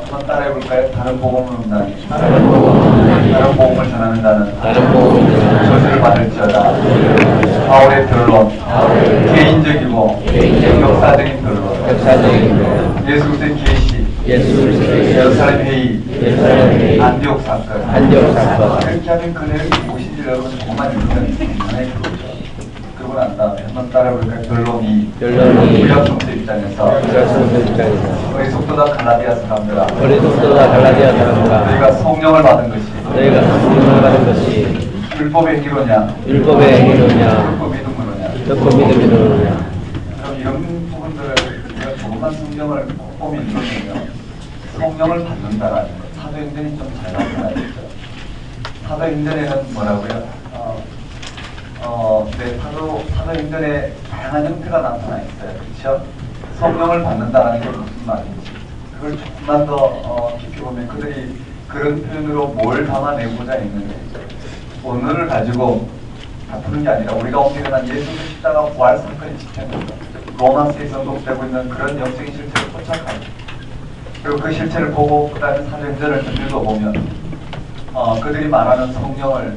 한번 따라해볼까요? 다른 복음을 전하는 다른 복음을 다른 복음을 전하는 자는 다른 복음을 전하는 저주를 받을지어다. 바울의 변론, 개인적이고 역사적인 변론, 역사적인 것, 예수 그리스도의 계시, 예수 그리스도의 예루살렘 회의, 예루살렘 회의, 안디옥 사건, 안디옥 사건. 이렇게 하면 그 내용이 무엇인지 여러분 조금만 읽으면 굉장히 그렇죠. 그러고 난 다음에 한번 따라해볼까요? 변론이 구약 성도 입장에서 성도 입장에서 어리석도다 갈라디아 사람들아, 어리석도다 갈라디아 사람들아, 너희가 성령을 받은 것이 너희가 성령을 받은 것이 율법의 행위로냐, 율법의 행위로냐, 율법 믿음으로냐. 율법 믿음이로냐. 그럼 이런 부분들을 우리가 조금만 성경을 꼼꼼히 읽으면 성령을 받는다라는 것, 사도행전이 좀 잘 나타나있죠. 사도행전에는 뭐라고요? 네, 사도행전에 다양한 형태가 나타나 있어요. 그렇죠? 성령을 받는다라는 게 무슨 말인지 그걸 조금만 더 깊이 보면 그들이 그런 표현으로 뭘 담아내고자 했는지 오늘을 가지고 다투는 게 아니라 우리가 엄청난 예수의 십자가 부활 사건이 지켜내는 로마스에서 녹되고 있는 그런 영적인 실체를 포착하고 그리고 그 실체를 보고 그 다음에 사도행전을 좀 읽어보면 그들이 말하는 성령을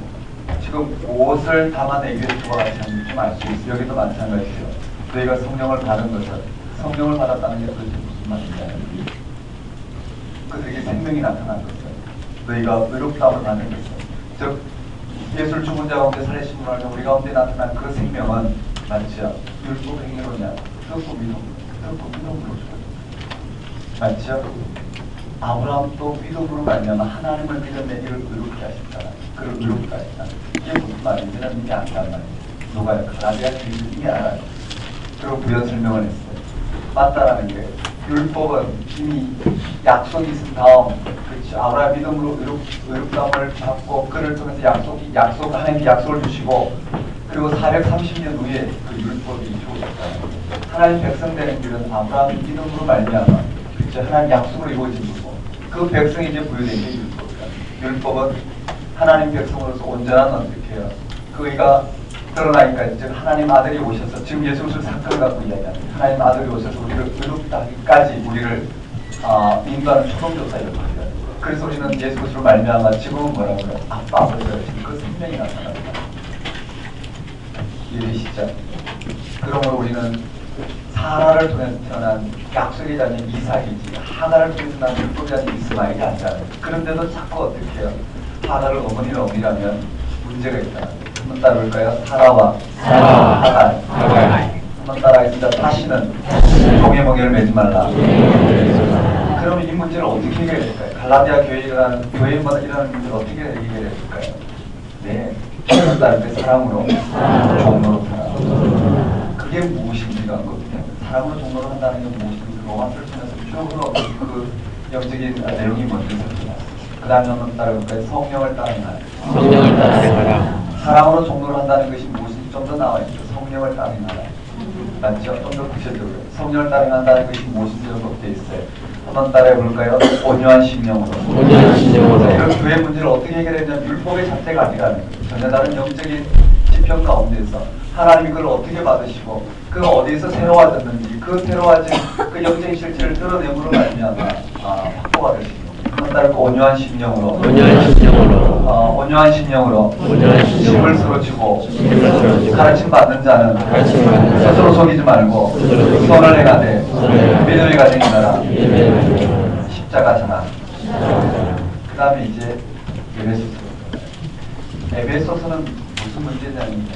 지금 무엇을 담아내기 위해서 같이 좀 알 수 있어요. 여기도 마찬가지죠. 너희가 성령을 받은 것은 성령을 받았다는 게 도대체 무슨 말인지 그들에게 생명이 나타난 것은 너희가 의롭다함을 받는 것은 즉 예수를 죽은 자 가운데 살리신 분을 우리 가운데 나타난 그 생명은 맞죠? 율법 행위로냐? 듣고 믿음으로 맞죠? 아브라함도 믿음으로 말미암아 하나님을 믿음에 이를 의롭게 하셨다. 그를 의롭게 하셨다. 이게 무슨 말인지는 이게 안단 말이에요. 누가요? 갈라디아 교인들이 이게 알아요. 그리고 부연 설명을 했어요. 맞다라는 게 율법은 이미 약속이 있은 다음 그렇죠. 아브라함 믿음으로 의롭다함을 받고 그를 통해서 하나님께 약속을 주시고 그리고 430년 후에 그 율법이 이루어졌다는 거예요. 하나님 백성 되는 길은 아브라함 믿음으로 말미암아 그렇죠. 하나님 약속으로 이루어진 거고 그 백성이 이제 부여된 게 율법이다. 율법은 하나님 백성으로서 온전한 어떻게 해요? 그가 드러나니까 이제 하나님 아들이 오셔서 지금 예수 그리스도 사건을 갖고 이야기합니다. 하나님 아들이 오셔서 우리를 의롭다 하기까지 우리를 인도하는 초동조사 역할이에요. 그래서 우리는 예수 그리스도로 말미암아 지금은 뭐라고요? 아빠 아버지가 지금 그 생명이 나타납니다. 이해되시죠? 그러므로 우리는 사라를 통해서 태어난 약속의 자녀 이삭이지 하나를 통해서 난 율법의 자녀 이스마엘이 아니라 그런데도 자꾸 어떻게 해요? 하나를 어머니를 어미라면 문제가 있다. 한번 따라볼까요? 사라와 하갈. 한번 따라하겠습니다. 다시는 동의 멍에를 매지 말라. 그러면 이 문제를 어떻게 해결해야 될까요? 갈라디아 교회라는 교회마다 일어나는 문제를 어떻게 해결해야 될까요? 네, 따를 때 사랑으로 종로로 살아. 그게 무엇인지가 한 거거든요. 사랑으로 종로로 한다는 게 무엇인지 로마서를 통해서 쭉으로 그 영적인 내용이 먼저 살펴봤어요. 그 다음에 한번 따라볼까요? 성령을 따르라. 성령을 따르라. 사랑으로 종로를 한다는 것이 무엇인지 좀 더 나와 있죠. 성령을 따르라. 맞죠? 좀 더 구체적으로 성령을 따르한다는 것이 무엇인지 좀 되어 있어요. 한번 따라해 볼까요? 온유한 심령으로. 온유한 심령으로. 이런 교회 문제를 어떻게 해결했냐면 율법의 자체가 아니라는 거예요. 전혀 다른 영적인 지평 가운데서 하나님이 그걸 어떻게 받으시고 그가 어디에서 새로워졌는지 그 새로워진 그 영적인 실체를 드러내므로 말미암아 확보가 되시는 거예요. 한번 따르고 온유한 심령으로. 온유한 심령으로. 온유한 심령으로. 온유한 심령으로. 힘을 쓰러지고 힘을 쓰러지고. 가르침 받는 자는 스스로 속이지 말고 스스로 선을 행하되 선을 믿음의 가정이 나라. 믿음의 십자가 전환. 그 다음에 이제 에베소서. 에베소서는 무슨 문제냐면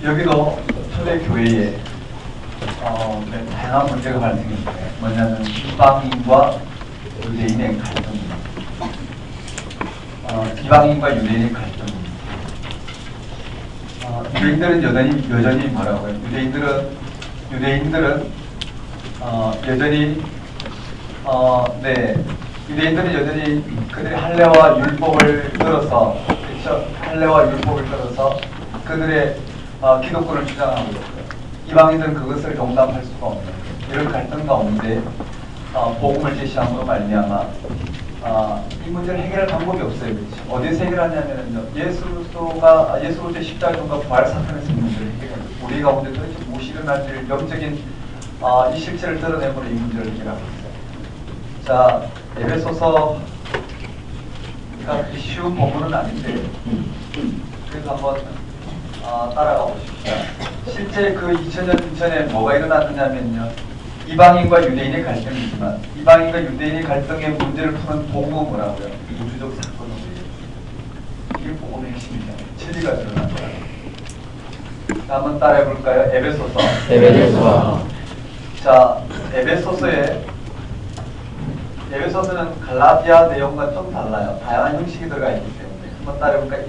여기도 초대 교회에 다양한 문제가 발생했어요. 뭐냐면 이방인과 유대인의 갈등입니다. 이방인과 유대인의 갈등입니다. 유대인들은 여전히 뭐라고요? 유대인들은 여전히 유대인들은 여전히 그들의 할례와 율법을 들어서 그렇죠? 할례와 율법을 들어서 그들의 기독권을 주장하고 있어요. 이방인들은 그것을 용납할 수가 없는 이런 갈등 가운데 복음을 제시함으로 말미암아 이 문제를 해결할 방법이 없어요. 그렇죠? 어디서 해결하냐면요. 예수 그리스도의 십자가 전과 부활 사건에서 문제를 해결해요. 우리 가운데 도대체 무엇이 일어날지 영적인 이 실체를 드러내므로 이 문제를 해결하고 있어요. 자, 에베소서 그러니까 쉬운 본문은 아닌데 그래서 한번 따라가 보십시다. 실제 그 2000년 전에 뭐가 일어났느냐면요. 이방인과 유대인의 갈등이지만 이방인과 유대인의 갈등의 문제를 푸는 복음은 뭐라고요? 우주적 사건이에요. 이게 복음의 핵심이잖아요. 진리가 드러난 거예요. 자, 한번 따라해 볼까요? 에베소서. 에베소서. 자, 에베소서는 갈라디아 내용과 좀 달라요. 다양한 형식이 들어가 있기 때문에 한번 따라해 볼까요?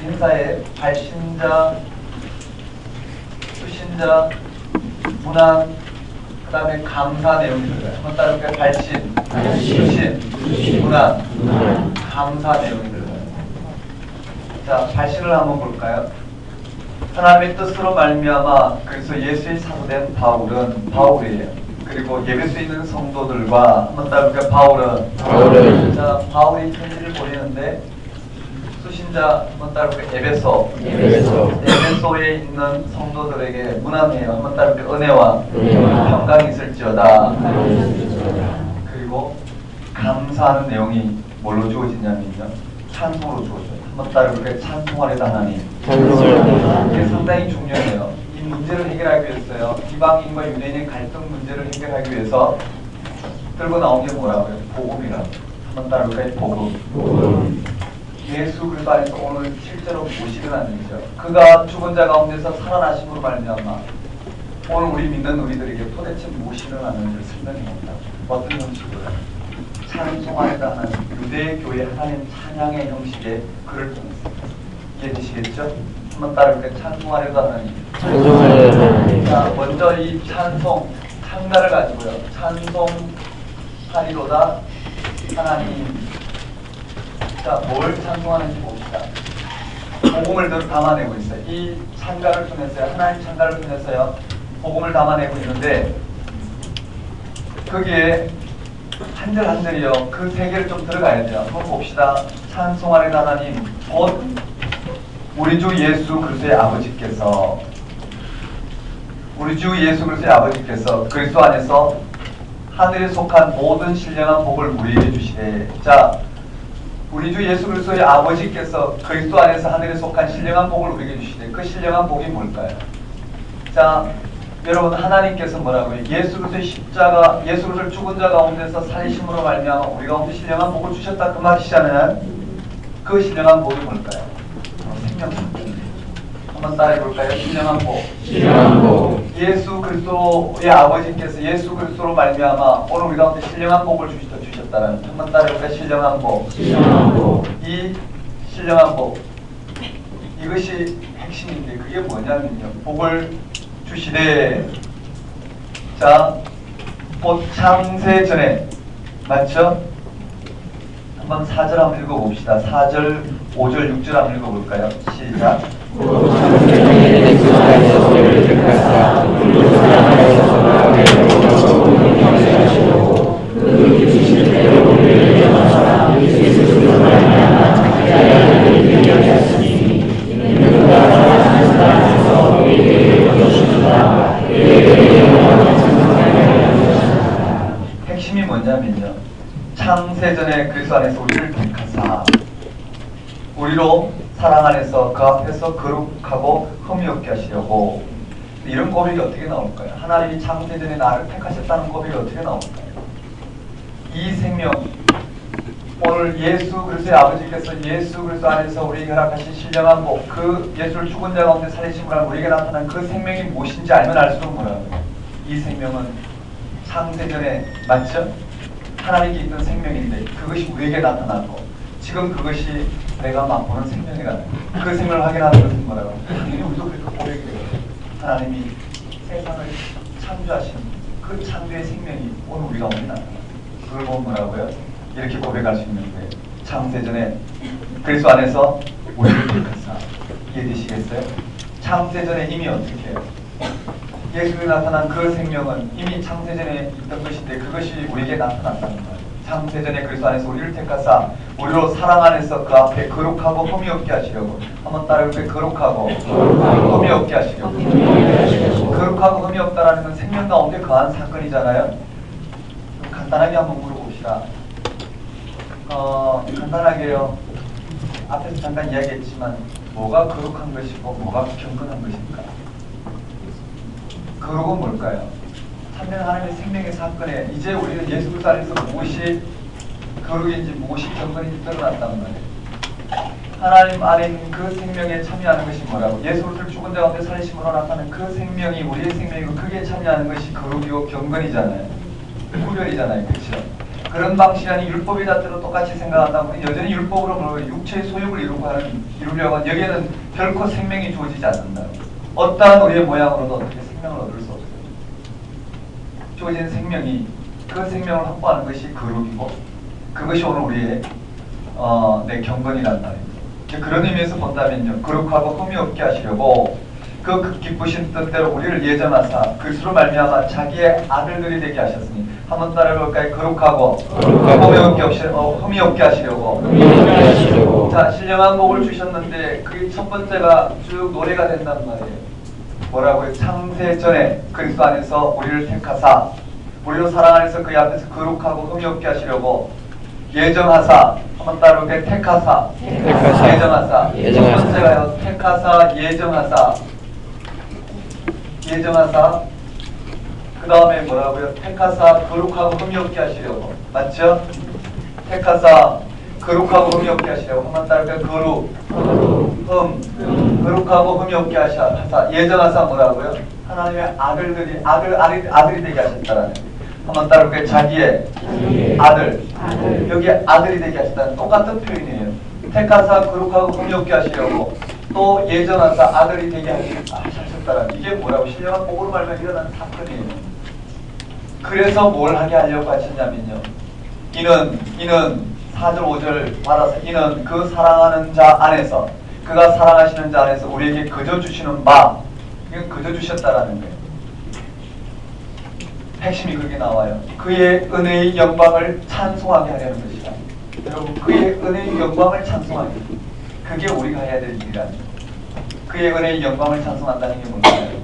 인사에 발신자, 수신자, 문안, 그 다음에 감사 내용이 들어가요. 한번 따라볼까요? 발신, 수신, 문안, 감사 내용이 들어가요. 자, 발신을 한번 볼까요? 하나님의 뜻으로 말미암아 그래서 예수의 사도된 바울이에요. 그리고 예배소에 있는 성도들과 한번 따라볼까요? 바울은 자, 바울이 편지를 보내는데 수신자 한번 따라볼까요? 에베소에 있는 성도들에게 문안해요. 한번 따라볼까요? 은혜와 평강이 있을지어다. 그리고 감사하는 내용이 뭘로 주어지냐면요. 찬송으로 주어져요. 한번 따라볼까요? 찬송하려다 하나님. 이게 상당히 중요해요. 이 문제를 해결하기 위해서요. 이방인과 유대인의 갈등 문제를 해결하기 위해서 들고 나온 게 뭐라고요? 복음이라고. 한번 따라볼까요? 복음. 예수 그리스도 안에서 오늘 실제로 무엇이 일어났는지요. 그가 죽은 자 가운데서 살아나심으로 말미암아 오늘 우리 믿는 우리들에게 도대체 무엇이 일어났는지를 설명해 봅니다. 어떤 형식으로요? 찬송하려다 하는 유대교회 하나님 찬양의 형식의 글을 통해서 이해되시겠죠? 한번 따라볼까요? 찬송하려다 하나님. 자, 먼저 이 찬가를 가지고요. 찬송하리로다 하나님. 자, 뭘 찬송하는지 봅시다. 복음을 담아내고 있어요. 이 찬가를 통해서요. 하나님 찬가를 통해서요. 복음을 담아내고 있는데 거기에 한 절 한 절이요. 그 세계를 좀 들어가야 돼요. 한번 봅시다. 찬송하리다 하나님 곧 우리 주 예수 그리스도의 아버지께서 그리스도 안에서 하늘에 속한 모든 신령한 복을 우리에게 주시되 자 우리 주 예수 그리스도의 아버지께서 그리스도 안에서 하늘에 속한 신령한 복을 우리에게 주시되 그 신령한 복이 뭘까요? 자 여러분 하나님께서 뭐라고요? 예수 그리스도의 십자가 예수 그리스도를 죽은 자 가운데서 살리심으로 말미암아 우리 가운데 신령한 복을 주셨다 그 말이시잖아요. 그 신령한 복이 뭘까요? 생명입니다. 한번 따라해볼까요? 신령한 복. 예수 그리스도의 아버지께서 예수 그리스도로 말미암아 오늘 우리 가운데 신령한 복을 주셨다는 한번 따라해볼까요? 신령한 복. 이 신령한 복 이것이 핵심인데 그게 뭐냐면요. 복을 주시되 자 곧 창세 전에 맞죠? 한번 4절 한번 읽어봅시다. 4절, 5절, 6절 한번 읽어볼까요? 시작. 핵심이 뭐냐면요. 창세전에 그리스도 안에서 우리를 택하사 우리로 사랑 안에서 그 앞에서 거룩하고 흠이 없게 하시려고 이런 고백이 어떻게 나올까요? 하나님이 창세전에 나를 택하셨다는 고백이 어떻게 나올까요? 이 생명 오늘 예수 그리스도의 아버지께서 예수 그리스도 안에서 우리에게 허락하신 신령한 복 그 예수를 죽은 자 가운데 살리심을 알고 우리에게 나타난 그 생명이 무엇인지 알면 알수록 뭐라고요? 이 생명은 창세전에 맞죠? 하나님께 있던 생명인데 그것이 우리에게 나타나고 지금 그것이 내가 맛보는 생명이라 그 생명을 확인하는 것은 뭐라고? 당연히 우리도 그렇게 고백이 돼요. 하나님이 세상을 창조하신 그 창조의 생명이 오늘 우리가 오늘 나타나 그걸 보면 뭐라고요? 이렇게 고백할 수 있는 거예요. 창세전에 그리스도 안에서 우리를 택하사 이해되시겠어요? 창세전에 이미 어떻게 해요? 예수에 나타난 그 생명은 이미 창세전에 있던 것인데 그것이 우리에게 나타났다는 거예요. 창세전에 그리스도 안에서 우리를 택하사 우리로 사랑 안에서 그 앞에 거룩하고 흠이 없게 하시려고 한번 따라해볼까요? 거룩하고 흠이 없게 하시려고 그 거룩하고 흠이 없다라는 건 생명 가운데 거한 사건이잖아요. 좀 간단하게 한번 물어봅시다. 간단하게요. 앞에서 잠깐 이야기했지만 뭐가 거룩한 것이고 뭐가 경건한 것입니까? 거룩은 뭘까요? 참된 하나님의 생명의 사건에 이제 우리는 예수 그리스도 안에서 무엇이 거룩인지 무엇이 경건인지 드러났단 말이에요. 하나님 안에 있는 그 생명에 참여하는 것이 뭐라고? 예수 그리스도를 죽은 자 가운데 살리심으로 나타나는 그 생명이 우리의 생명이고 그게 참여하는 것이 거룩이고 경건이잖아요. 구별이잖아요. 그렇죠? 그런 방식이 아닌 율법의 잣대로 똑같이 생각한다면 여전히 율법으로 뭐 육체의 소욕을 이루려고 하는 여기에는 결코 생명이 주어지지 않는다. 어떠한 우리의 모양으로도 어떻게 생명을 얻을 수 없어요. 주어진 생명이 그 생명을 확보하는 것이 거룩이고 그것이 오늘 우리의 내 경건이란 말입니다. 그런 의미에서 본다면요. 거룩하고 흠이 없게 하시려고 그 기쁘신 뜻대로 우리를 예정하사 그리스도로 말미암아 자기의 아들들이 되게 하셨으니 한번 따라해볼까요? 거룩하고 흠이 없게 하시려고 자, 신령한 복을 주셨는데 그게 첫 번째가 쭉 노래가 된단 말이에요. 뭐라고요? 창세 전에 그리스도 안에서 우리를 택하사 우리로 사랑 안에서 그의 앞에서 거룩하고 흠이 없게 하시려고 예정하사 한번 따라볼까요? 택하사 예정하사 첫 번째가요. 택하사 예정하사 그 다음에 뭐라고요? 택하사 거룩하고 흠이 없게 하시려고 맞죠? 택하사 거룩하고 흠이 없게 하시려고 한번 따라볼까요? 거룩하고 흠이 없게 하사 예정하사 뭐라고요? 하나님의 아들이 되게 하셨다라는 한번 따라볼까요? 자기의 아들 여기 아들이 되게 하셨다는 똑같은 표현이에요. 택하사 거룩하고 흠이 없게 하시려고 또 예정하사 아들이 되게 하셨다라는 이게 뭐라고? 신령한 복으로 말면 일어난 사건이에요. 그래서 뭘 하게 하려고 하셨냐면요. 이는 4절 5절 받아서 이는 그 사랑하는 자 안에서 그가 사랑하시는 자 안에서 우리에게 거저 주시는 바 이건 거저 주셨다라는 거예요. 핵심이 그렇게 나와요. 그의 은혜의 영광을 찬송하게 하려는 것이다. 여러분 그의 은혜의 영광을 찬송하게 그게 우리가 해야 될 일이라는 거예요. 그의 은혜의 영광을 찬송한다는 게 뭘까요?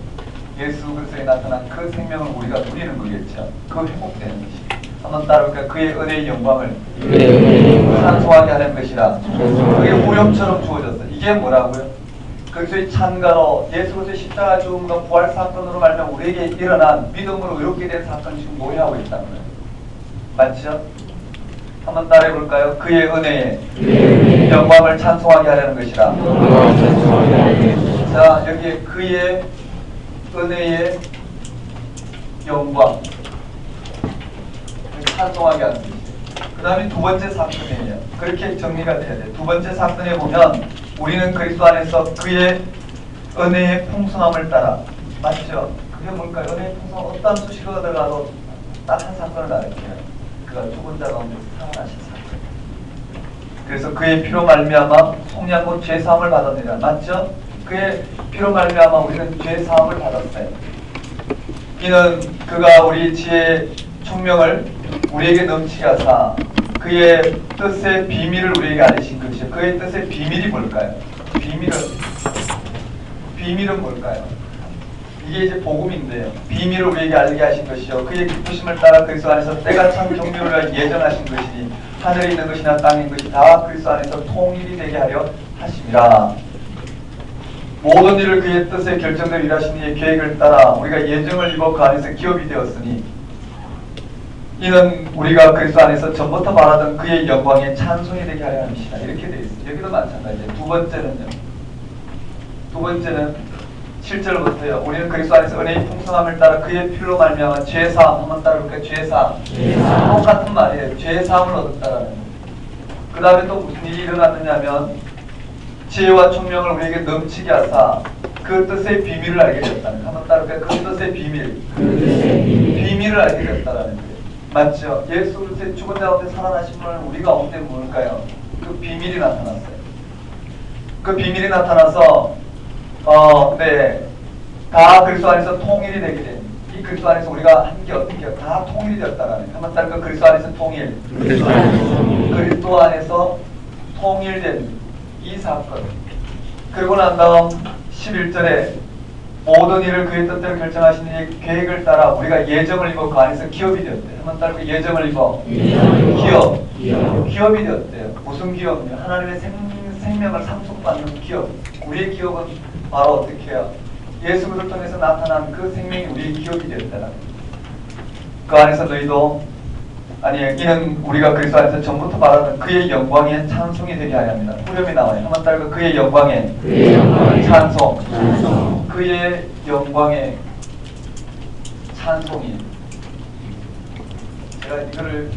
예수 그리스도에 나타난 그 생명을 우리가 누리는 거겠죠. 그 회복되는 것이. 한번 따라볼까요? 그의 은혜의 영광을 찬송하게 하는 것이라. 그게 무협처럼 주어졌어. 이게 뭐라고요? 그리스도의 찬가로 예수 그리스도의 십자가 죽음과 부활 사건으로 말하면 우리에게 일어난 믿음으로 의롭게 된 사건이 지금 모여하고 있다는 거예요. 맞죠? 한번 따라해볼까요? 그의 은혜에 영광을 찬송하게 하려는 것이라. 자, 여기에 그의 은혜의 영광 찬송하게 하는 것이에요. 그 다음에 두 번째 사건이에요. 그렇게 정리가 돼야 돼요. 두 번째 사건에 보면 우리는 그리스도 안에서 그의 은혜의 풍성함을 따라 맞죠? 그게 뭘까요? 은혜의 풍성함 어떤 수식어가 들어가도 딱 한 사건을 가르쳐요. 그가 죽은 자 가운데서 살아나신 사건. 그래서 그의 피로 말미암아 속량고 죄사함을 받았느니라. 맞죠? 그의 피로 말미암아 우리는 죄사함을 받았어요. 이는 그가 우리 지혜의 총명을 우리에게 넘치게 하사 그의 뜻의 비밀을 우리에게 알리신 것이요. 그의 뜻의 비밀이 뭘까요? 비밀은 뭘까요? 이게 이제 복음인데요. 비밀을 우리에게 알게 하신 것이요. 그의 기쁘심을 따라 그리스도 안에서 때가 참 경륜을 예정하신 것이니 하늘에 있는 것이나 땅에 있는 것이 다 그리스도 안에서 통일이 되게 하려 하심이라. 모든 일을 그의 뜻에 결정되어 일하신 이의 계획을 따라 우리가 예정을 입어 그 안에서 기업이 되었으니 이는 우리가 그리스도 안에서 전부터 말하던 그의 영광에 찬송이 되게 하려 함이시라. 이렇게 되어 있습니다. 여기도 마찬가지예요. 두 번째는 7절부터요. 우리는 그리스도 안에서 은혜의 풍성함을 따라 그의 피로 말미암아 죄사함 한번 따라볼까요? 죄사함. 똑같은 말이에요. 죄사함을 얻었다라는 거예요. 그 다음에 또 무슨 일이 일어났느냐면 지혜와 총명을 우리에게 넘치게 하사 그 뜻의 비밀을 알게 되었다는 거예요. 한번 따라볼까요? 그 뜻의 비밀을 알게 되었다라는 거예요. 맞죠? 예수 그리스도의 죽은 자 가운데 살아나심을 우리가 얻게 뭘까요? 그 비밀이 나타났어요. 그 비밀이 나타나서 다 그리스도 안에서 통일이 되게 된 이 그리스도 안에서 우리가 한 게 어떻게 다 통일이 되었다라는 한번 따르까 그리스도 안에서 통일 그리스도 안에서 통일된 이 사건 그리고 난 다음 11절에 모든 일을 그의 뜻대로 결정하신 이의 계획을 따라 우리가 예정을 입어 그 안에서 기업이 되었대요. 한번 따르고 예정을 입어 기업이 되었대요. 무슨 기업이요? 하나님의 생명을 상속받는 기업. 우리의 기업은 바로 어떻게 해요? 예수 그리스도를 통해서 나타난 그 생명이 우리의 기업이 되었다는 그 안에서 너희도 아니 이는 우리가 그리스도 안에서 전부터 말하던 그의 영광의 찬송이 되게 하려 합니다. 후렴이 나와요. 한번 따르고 그의 영광의 찬송. 그의 영광의 찬송이. 제가 이거를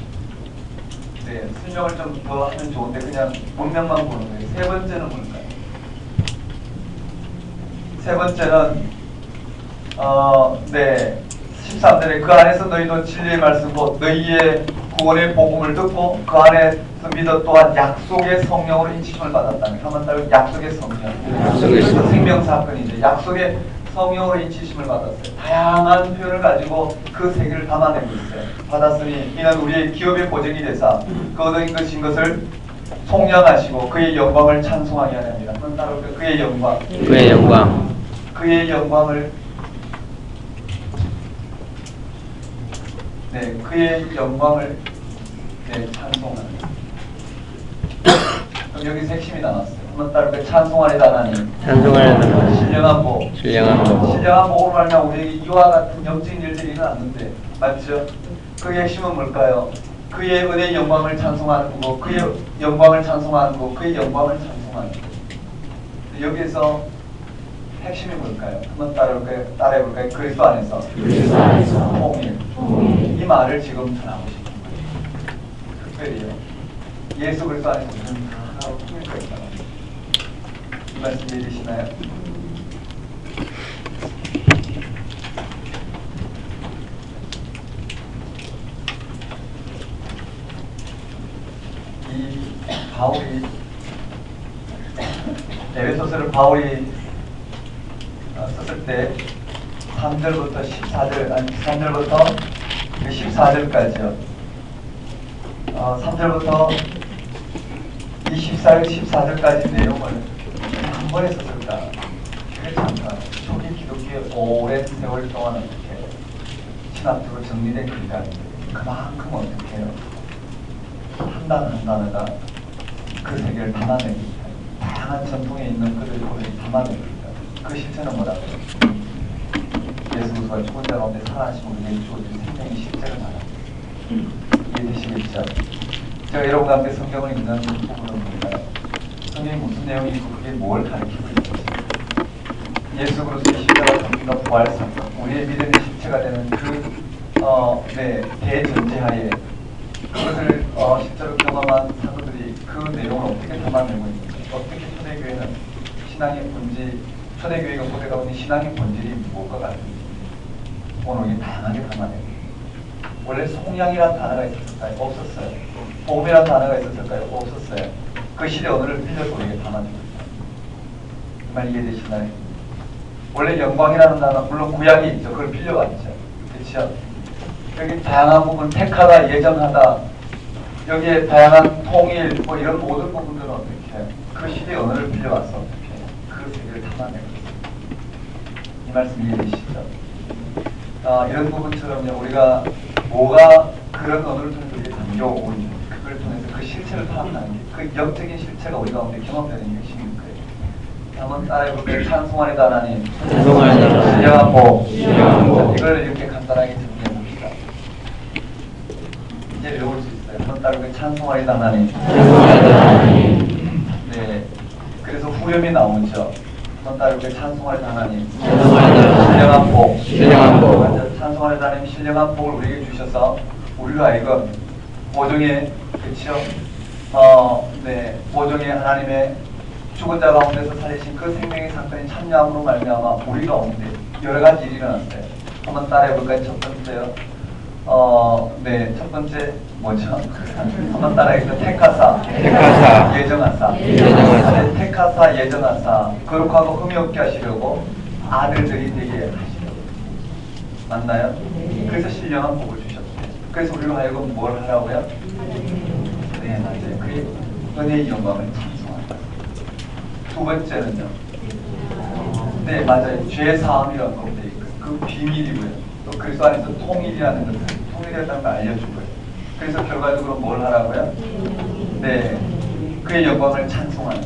설명을 좀 더 하면 좋은데 그냥 문명만 보는 거예요. 세 번째는 뭘까요? 세 번째는 13절에 그 안에서 너희도 진리의 말씀 곧 너희의 구원의 복음을 듣고 그 안에서 믿어 또한 약속의 성령으로 인치심을 받았다는 한번 따로 약속의 성령. 그래서 생명 사건이죠. 약속의 성령으로 인치심을 받았어요. 다양한 표현을 가지고 그 세계를 담아내고 있어요. 받았으니 이는 우리의 기업의 보증이 되사 그 얻은 것을 속량하시고 그의 영광을 찬송하게 하려 합니다. 한번 따로 그의 영광. 그의 영광을 그의 영광을 찬송하는. 그럼 여기서 핵심이 나왔어요. 한번 따로 찬송하리다 하나님. 신령한 복. 신령한 복으로 말하면 우리에게 이와 같은 영적인 일들이 일어났는데 맞죠? 그의 핵심은 뭘까요? 그의 은혜의 영광을 찬송하는 거고 그의 영광을 찬송하는 거고 그의 영광을 찬송하는 거. 여기에서 핵심이 뭘까요? 한번 따라해볼까요? 그리스도 안에서 통일. 이 말을 지금 전하고 싶은 거예요. 특별히요. 예수 그리스도 안에서 우리는 다 통일되어 있다는 거예요. 이 말씀 이해되시나요? 이 바울이 에베소서를 바울이 썼을 때 3절부터 14절, 아니 3절부터 14절까지요. 3절부터 14절까지 내용을 한 번에 썼을까? 그렇지 않다. 초기 기독교의 오랜 세월 동안 어떻게 신학적으로 정리된 글이 그만큼 어떻게 해요? 한 단어 한 단어가 그 세계를 담아내기 위해 다양한 전통에 있는 그들의 고백을 담아내기 위해 그 실체는 뭐라고요? 예수 그리스도가 죽은 자 가운데 살아나시고 우리에게 주어진 생명의 실체를 말합니다. 이해되시겠죠? 제가 여러분과 함께 성경을 읽는 부분은 뭘까요? 성경이 무슨 내용이 있고 그게 뭘 가르치고 있는지 예수 그리스도의 십자가 죽음과 부활 사건 우리의 믿음의 실체가 되는 대전제하에 그것을 실제로 경험한 사도들이 그 내용을 어떻게 담아내고 있는지 어떻게 초대교회는 신앙의 본질 초대교회가 고대가고 있는 신앙의 본질이 무엇과 같은지 오늘 이게 다양하게 담아내고 원래 속량이라는 단어가 있었을까요? 없었어요. 복음이라는 단어가 있었을까요? 없었어요. 그 시대 언어를 빌려서 우리에게 담아내고 있어요. 이 말 이해되시나요? 원래 영광이라는 단어 물론 구약이 있죠. 그걸 빌려왔죠. 그렇죠? 여기 다양한 부분 택하다, 예정하다 여기에 다양한 통일 뭐 이런 모든 부분들은 어떻게 해요? 그 시대 언어를 빌려와서 어떻게 해요? 그 세계를 담아내고 있어요. 이 말씀 이해되시죠? 이런 부분처럼요. 우리가 뭐가 그런 언어를 통해서 우리에게 담겨오고 있는지 그걸 통해서 그 실체를 파악하는 게 그 영적인 실체가 우리 가운데 경험되는 게 핵심인 거예요. 한번 따라해볼까요? 찬송하리다 하나님. 신령한 복. 이걸 이렇게 간단하게 정리해봅시다. 이제 외울 수 있어요. 한번 따라해볼까요? 찬송하리다 하나님. 네. 그래서 후렴이 나오죠. 한번 따라해볼까요? 찬송하리다 하나님. 신령한 복. 찬송하리다 하나님 신령한 복을 우리에게 주셔서 우리로 하여금 모종의 그쵸? 모종의 하나님의 죽은 자 가운데서 살리신 그 생명의 사건이 참여함으로 말미암아 우리 가운데 여러 가지 일이 일어났어요. 한번 따라해볼까요? 첫 번째요. 첫 번째 뭐죠? 한번 따라해볼까요? 택하사, 예정하사. 택하사, 예정하사. 거룩하고 흠이 없게 하시려고 아들들이 되게 하시려고. 맞나요? 그래서 신령한 복을 주셨어요. 그래서 우리로 하여금 뭘 하라고요? 네, 맞아요. 그의 은혜의 영광을 찬송한다. 두 번째는요. 네, 맞아요. 죄 사함이라는 겁니다. 그 비밀이고요. 또 그리스도 안에서 통일이라는 것을 통일했다는 걸 알려주고요. 그래서 결과적으로 뭘 하라고요? 네, 그의 영광을 찬송하는.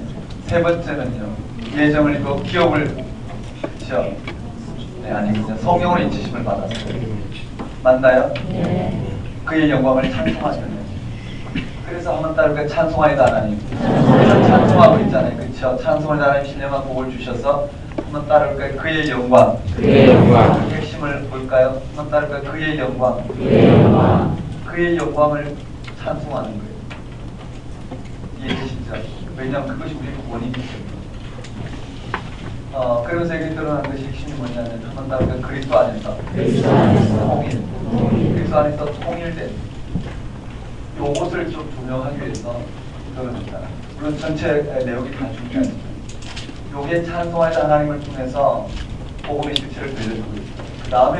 세 번째는요, 예정을 입고 기업을 그렇죠? 네, 아니군요. 성령으로 인치심을 받았어요. 맞나요? 그의 영광을 찬송하시는. 그래서 한번 따르게 찬송하이다 하나님. 그래서 찬송하고 있잖아요. 그렇죠? 찬송하이다 하나님 신령한 복을 주셔서 한번 따를까요? 그의 영광. 그의 영광. 핵심을 볼까요? 한번 따를까요? 그의 영광. 그의 영광. 그의 영광을 찬송하는 거예요. 이해되시죠? 왜냐하면 그것이 우리의 원인이거든요. 그러면서 여기 드러나는 것이 핵심이 뭐냐면 한번 따를까요? 그리스도 안에서 통일. 그리스도 안에서 통일된. 요것을 좀 조명하기 위해서 그럽니다. 물론 전체 내용이 다 중요하지만 요게 찬송하자 하나님을 통해서 복음의 실체를 들려주고 있어요. 그 다음에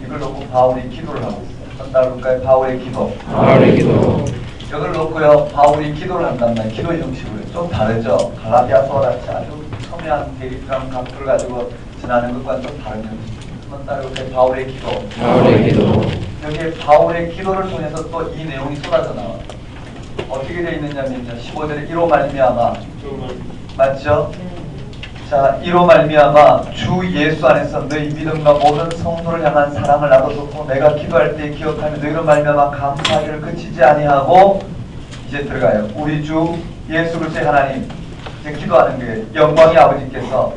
이걸 놓고 바울이 기도를 하고 있어요. 한번 따라볼까요? 바울의 기도. 바울의 기도. 이걸 놓고요. 바울이 기도를 한단 말이에요. 기도의 형식으로 좀 다르죠. 갈라디아서와 같이 아주 첨예한 대립감 각도를 가지고 지나는 것과 좀 다른 형식. 한번 따라볼까요? 바울의 기도. 바울의 기도. 여기에 바울의 기도를 통해서 또 이 내용이 쏟아져 나와요. 어떻게 되어 있느냐면요. 15절에 이로 말미암아 맞죠? 자, 이로 말미암아 주 예수 안에서 너희 믿음과 모든 성도를 향한 사랑을 나도 쏟고 내가 기도할 때 기억하며 너희로 말미암아 감사하기를 그치지 아니하고 이제 들어가요. 우리 주 예수 그리스도의 하나님 이제 기도하는 거예요. 영광의 아버지께서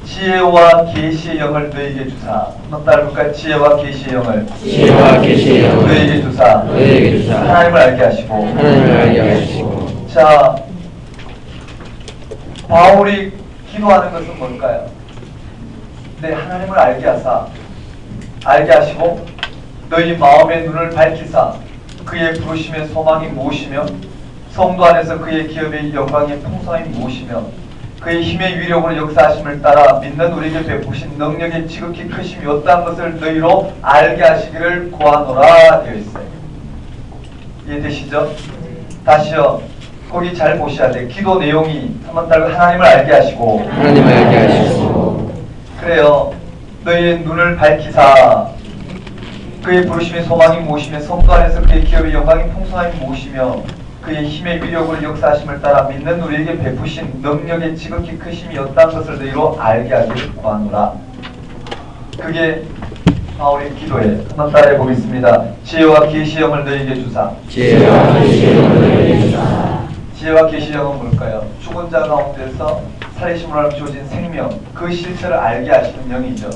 지혜와 계시의 영을 너희에게 주사. 한번 따라볼까요? 지혜와 계시의 영을. 지혜와 계시의 영을 너희에게 주사. 너희에게 주사. 하나님을 알게 하시고. 하나님을 알게 하시고. 자, 바울이 기도하는 것은 뭘까요? 네, 하나님을 알게 하사. 알게 하시고 너희 마음의 눈을 밝히사 그의 부르심의 소망이 무엇이며 성도 안에서 그의 기업의 영광의 풍성함이 무엇이며 그의 힘의 위력으로 역사하심을 따라 믿는 우리에게 베푸신 능력의 지극히 크심이 어떠한 것을 너희로 알게 하시기를 구하노라 되어 있어요. 이해되시죠? 다시요. 거기 잘 보셔야 돼요. 기도 내용이 한번 따르고 하나님을 알게 하시고 하나님을 알게 하시고. 그래요. 너희의 눈을 밝히사 그의 부르심의 소망이 무엇이며 성도 안에서 그의 기업의 영광이 풍성함이 무엇이며 그의 힘의 위력으로 역사하심을 따라 믿는 우리에게 베푸신 능력의 지극히 크심이 어떠한 것을 너희로 알게 하기를 구하노라. 그게 바울의 기도에 한번 따라해 보겠습니다. 지혜와 계시의 영을 너희에게 주사. 지혜와 계시의 영을 너희에게 주사. 지혜와 계시의 영은 뭘까요? 죽은 자 가운데서 살리심으로 주어진 생명, 그 실체를 알게 하시는 영이죠.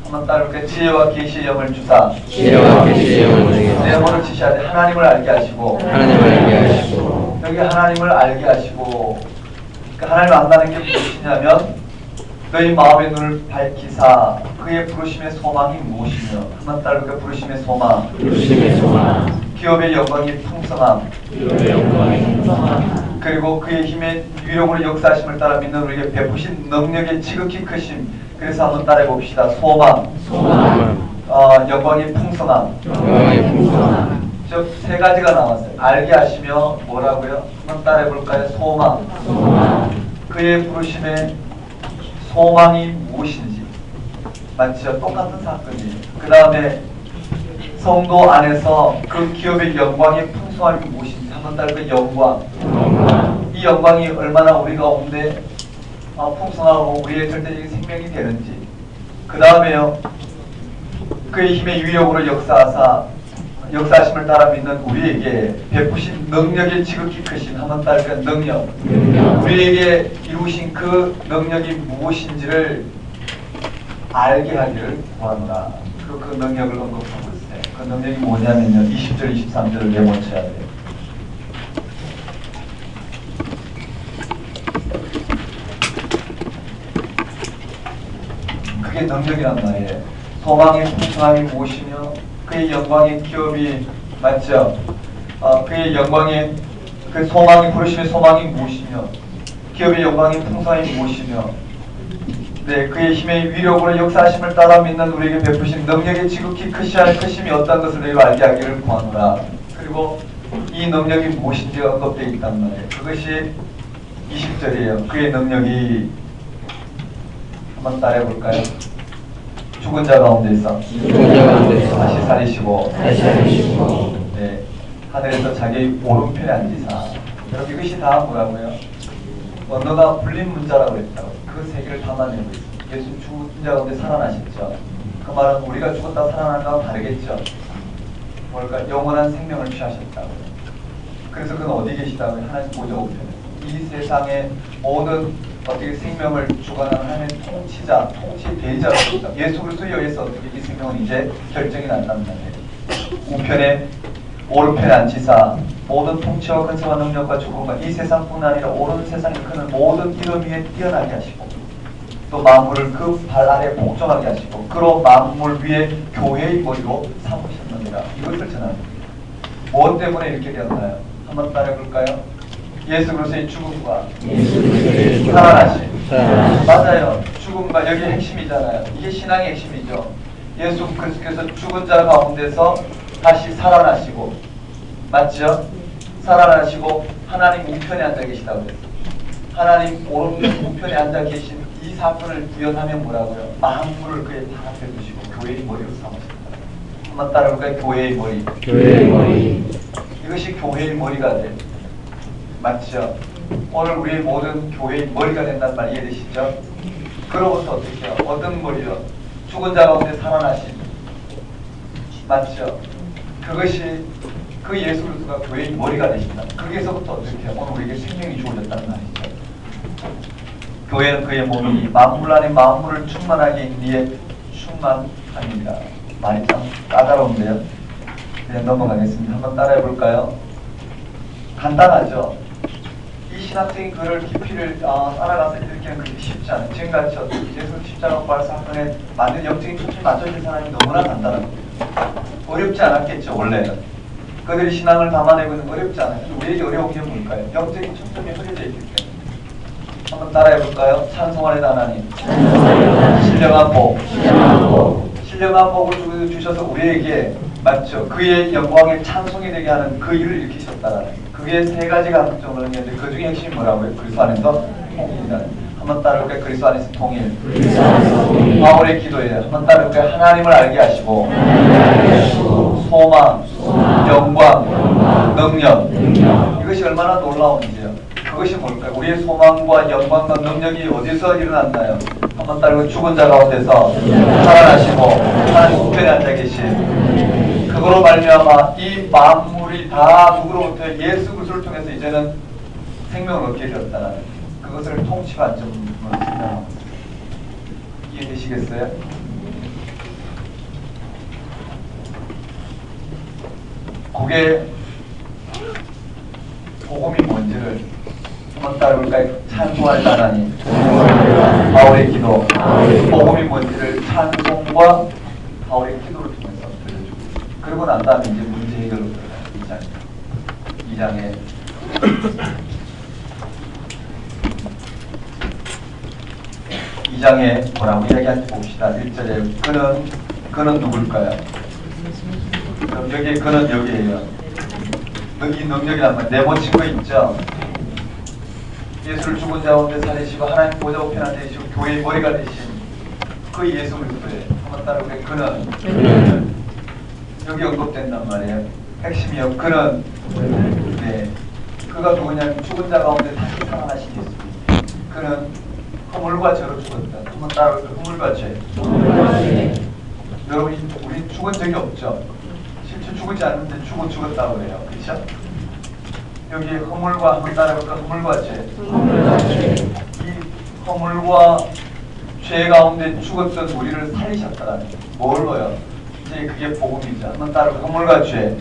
한번 따라볼까요? 지혜와 계시의 영을 주사. 지혜와 계시의 영을 너희에게 주사. 네모를 치셔야 돼. 하나님을 알게 하시고. 하나님을 알게 하시고. 여기 하나님을 알게 하시고. 그러니까 하나님을 안다는 게 무엇이냐면 너희 마음의 눈을 밝히사 그의 부르심의 소망이 무엇이며 한번 따라볼까요? 부르심의 소망. 부르심의 소망. 기업의 영광이 풍성함. 기업의 영광이 풍성함. 그리고 그의 힘의 위력으로 역사하심을 따라 믿는 우리에게 베푸신 능력의 지극히 크심. 그래서 한번 따라해 봅시다. 소망. 소망. 영광의 풍성함. 영광의 풍성함. 즉 세 가지가 나왔어요. 알게 하시며 뭐라고요? 한번 따라해 볼까요? 소망. 소망. 그의 부르심의 소망이 무엇인지. 맞죠? 똑같은 사건이에요. 그 다음에 성도 안에서 그 기업의 영광의 풍성함이 무엇인지 한번 따라해 영광. 이 영광이 얼마나 우리 가운데 풍성하고 우리의 절대적인 생명이 되는지. 그 다음에요. 그의 힘의 위력으로 역사하심을 따라 믿는 우리에게 베푸신 능력의 지극히 크신 한번 따르까 능력. 우리에게 이루신 그 능력이 무엇인지를 알게 하기를 구하노라. 그리고 그 능력을 언급하고 있어요. 그 능력이 뭐냐면요. 20절, 23절을 메모쳐야 돼요. 그게 능력이란 말이에요. 소망의 풍성함이 무엇이며 그의 영광의 기업이 맞죠? 그의 영광의 그 소망이 부르심의 소망이 무엇이며 기업의 영광의 풍성함이 무엇이며 네, 그의 힘의 위력으로 역사하심을 따라 믿는 우리에게 베푸신 능력의 지극히 크심이 어떤 것을 너희로 알게 하기를 구하노라. 그리고 이 능력이 무엇인지 언급되어 있단 말이에요. 그것이 20절이에요. 그의 능력이 한번 따라해 볼까요? 죽은 자 가운데서 죽은 자 가운데서 다시 살리시고 다시 살리시고 네, 하늘에서 자기 오른편에 앉으사. 여러분 이것이 다 뭐라고요? 언어가 불린 문자라고 했다고. 그 세계를 담아내고 있습니다. 예수 죽은 자 가운데 살아나셨죠. 그 말은 우리가 죽었다 살아난 거와 다르겠죠. 뭘까? 영원한 생명을 취하셨다고. 그래서 그는 어디 계시다고요? 하나님 보좌 우편에. 이 세상의 모든 어떻게 생명을 주관하는 하나님의 통치자, 통치 대리자로서 예수 그리스도에 의해서 어떻게 이 생명은 이제 결정이 난다는 말이에요. 우편에 오른편에 앉히사 모든 통치와 근세와 능력과 주권과 이 세상뿐 아니라 오른 세상에 그는 모든 이름 위에 뛰어나게 하시고 또 만물을 그 발 아래 복종하게 하시고 그로 만물 위에 교회의 머리로 삼으셨느니라. 이것을 전합니다. 무엇 때문에 이렇게 되었나요? 한번 따라해볼까요? 예수 그리스도의 죽음과 살아나심. 맞아요. 죽음과 여기 핵심이잖아요. 이게 신앙의 핵심이죠. 예수 그리스도께서 죽은 자 가운데서 다시 살아나시고, 맞죠? 살아나시고 하나님 우편에 앉아 계시다고 했어요. 하나님 오른편 우편에 앉아 계신 이 사건을 구현하면 뭐라고요? 만물을 그의 발 앞에 두시고 교회의 머리로 삼으셨다. 한번 따라볼까요? 교회의 머리. 교회의 머리. 이것이 교회의 머리가 돼. 맞죠? 오늘 우리의 모든 교회의 머리가 된다는 말 이해되시죠? 그로부터 어떻게 해요? 어떤 머리요? 죽은 자 가운데 살아나신. 맞죠? 그것이 그 예수 그리스도가 교회의 머리가 되신다. 거기에서부터 어떻게 해요? 오늘 우리에게 생명이 주어졌다는 말이죠. 교회는 그의 몸이 만물 안에 만물을 충만하게 있는 이에 충만합니다. 말이 참 까다로운데요. 그냥 넘어가겠습니다. 한번 따라해 볼까요? 간단하죠. 이 신학적인 글을 깊이를 따라가서 읽기는 그렇게 쉽지 않아요. 지금같이 예수 십자가 부활 사건에 맞는 영적인 초점이 맞춰진 사람이 너무나 간단합니다. 어렵지 않았겠죠, 원래는. 그들이 신앙을 담아내고 있는 거 어렵지 않아요. 우리에게 어려운 게 뭘까요? 영적인 초점이 흐려져 있기 때문에. 한번 따라해볼까요? 찬송하는 하나님. 신령한 복. 신령한 복을 주셔서 우리에게 맞죠? 그의 영광의 찬송이 되게 하는 그 일을 일으키셨다라는 그게 세 가지가 함정을 했는데 그 중에 핵심이 뭐라고요? 그리스도 안에서 통일이다. 한번 따라볼까요? 그리스도 안에서 통일. 바울의 기도예요. 한번 따라볼까요? 하나님을 알게 하시고 소망, 영광, 능력. 이것이 얼마나 놀라운지요. 그것이 뭘까요? 우리의 소망과 영광과 능력이 어디서 일어났나요? 한번 따르고 죽은 자 가운데서 살아나시고 하나님 우편에 앉아 계신 그거로 말미암아 이 만물이 다 누구로부터 예수 그리스도를 통해서 이제는 생명을 얻게 되었다는 그것을 통치 관점으로 생각합니다. 이해되시겠어요? 그게 복음이 뭔지를 한번 따라볼까요? 찬송할 하나님. 바울의 기도. 복음이 뭔지를 찬송과 바울의 기도를 통해서 들려주고. 그러고 난 다음에 이제 문제 해결로 들어가요. 2장에. 2장에 뭐라고 이야기하는지 봅시다. 1절에 그는 누굴까요? 그럼 여기 그는 여기에요. 이 능력이란 말 내모친 거 있죠. 예수를 죽은 자 가운데 살리시고 하나님 보좌 우편에 앉아 계시고 교회의 머리가 되신 그 예수 그리스도의 한번 따라볼까요? 그는 여기 언급된단 말이에요. 핵심이요. 그는 네, 그가 누구냐면 죽은 자 가운데 다시 살아나신 예수. 그는 허물과 죄로 죽었다. 한번 따라볼까요? 허물과 죄. 여러분 우리 죽은 적이 없죠. 실제 죽지 않는데 죽었다고 해요. 그렇죠? 여기 허물과 한번 따라볼까? 허물과 죄. 이 허물과 죄 가운데 죽었던 우리를 살리셨다라는 뭘로요? 이제 그게 복음이죠. 한번 따라볼까? 허물과 죄.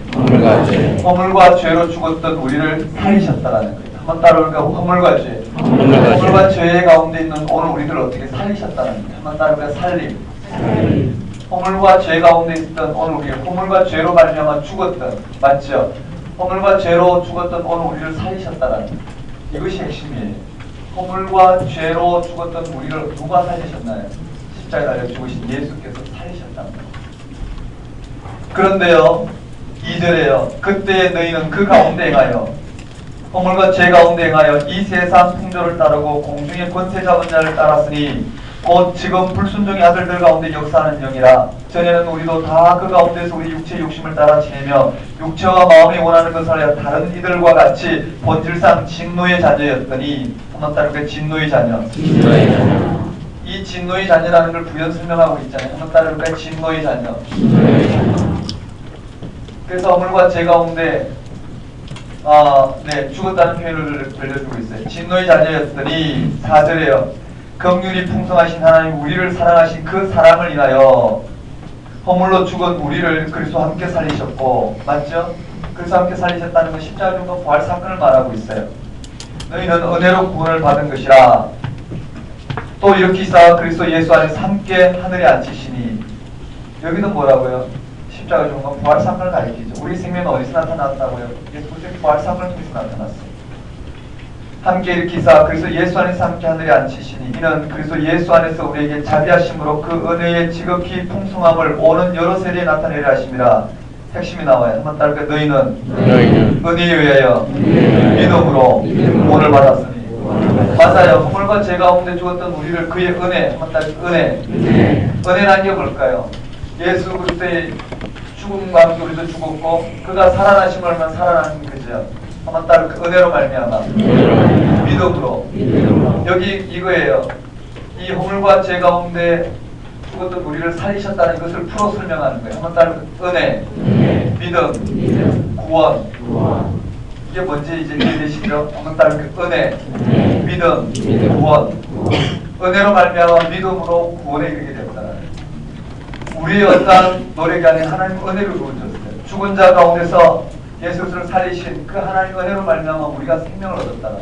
허물과 죄로 죽었던 우리를 살리셨다라는 거예요. 한번 따라볼까? 허물과 죄. 허물과 죄 가운데 있는 오늘 우리를 어떻게 살리셨다는 거예요. 한번 따라볼까? 살림. 허물과 죄 가운데 있던 오늘 우리 허물과 죄로 말미암아 죽었던 맞죠? 허물과 죄로 죽었던 오늘 우리를 살리셨다는 이것이 핵심이에요. 허물과 죄로 죽었던 우리를 누가 살리셨나요? 십자가에 달려 죽으신 예수께서 살리셨답니다. 그런데요 2절에요. 그때 너희는 그 가운데 행하여 허물과 죄 가운데 행하여 이 세상 풍조를 따르고 공중의 권세 잡은 자를 따랐으니 곧 지금 불순종의 아들들 가운데 역사하는 영이라 전에는 우리도 다 그 가운데서 우리 육체의 욕심을 따라 지내며 육체와 마음이 원하는 것을 하여 다른 이들과 같이 본질상 진노의 자녀였더니 한번 따르게 진노의 자녀. 진노의 자녀. 이 진노의 자녀라는 걸 부연 설명하고 있잖아요. 한번 따르게 진노의 자녀. 진노의 자녀. 그래서 허물과 죄 가운데 죽었다는 표현을 들려주고 있어요. 진노의 자녀였더니 4절에요. 긍휼이 풍성하신 하나님 우리를 사랑하신 그 사랑을 인하여 허물로 죽은 우리를 그리스도와 함께 살리셨고, 맞죠? 그리스도와 함께 살리셨다는 건 십자가 죽음과 부활 사건을 말하고 있어요. 너희는 은혜로 구원을 받은 것이라. 또 이렇게 있어 그리스도 예수 안에서 함께 하늘에 앉히시니. 여기도 뭐라고요? 십자가 죽음과 부활 사건을 가리키죠. 우리 생명은 어디서 나타났다고요? 예수 그리스도의 부활 사건을 통해서 나타났어요. 함께 일으키사 그리스도 예수 안에서 함께 하늘에 앉히시니 이는 그리스도 예수 안에서 우리에게 자비하심으로 그 은혜의 지극히 풍성함을 오는 여러 세대에 나타내려 하심이라. 핵심이 나와요. 한번 따를까? 너희는 은혜에 의하여 믿음으로 구원을 받았으니. 맞아요. 허물과 죄 가운데 죽었던 우리를 그의 은혜, 한번 따를까? 은혜라는 게 뭘까요? 예수 그리스도의 죽음과 함께 우리도 죽었고 그가 살아나심을 알면 살아나는 거죠. 한번 따로 그 은혜로 말미암아 믿음으로. 여기 이거예요. 이 허물과 죄 가운데 죽었던 우리를 살리셨다는 것을 풀어 설명하는 거예요. 한번 따로 그 은혜, 믿음, 구원. 이게 뭔지 이제 이해되시죠? 한번 따로 그 은혜, 믿음, 구원. 은혜로 말미암아 믿음으로 구원에 이르게 됐다. 우리의 어떠한 노력이 아닌 하나님 은혜를 부어줬어요. 죽은 자 가운데서 예수 그리스도를 살리신 그 하나님 은혜로 말미암아 우리가 생명을 얻었다는.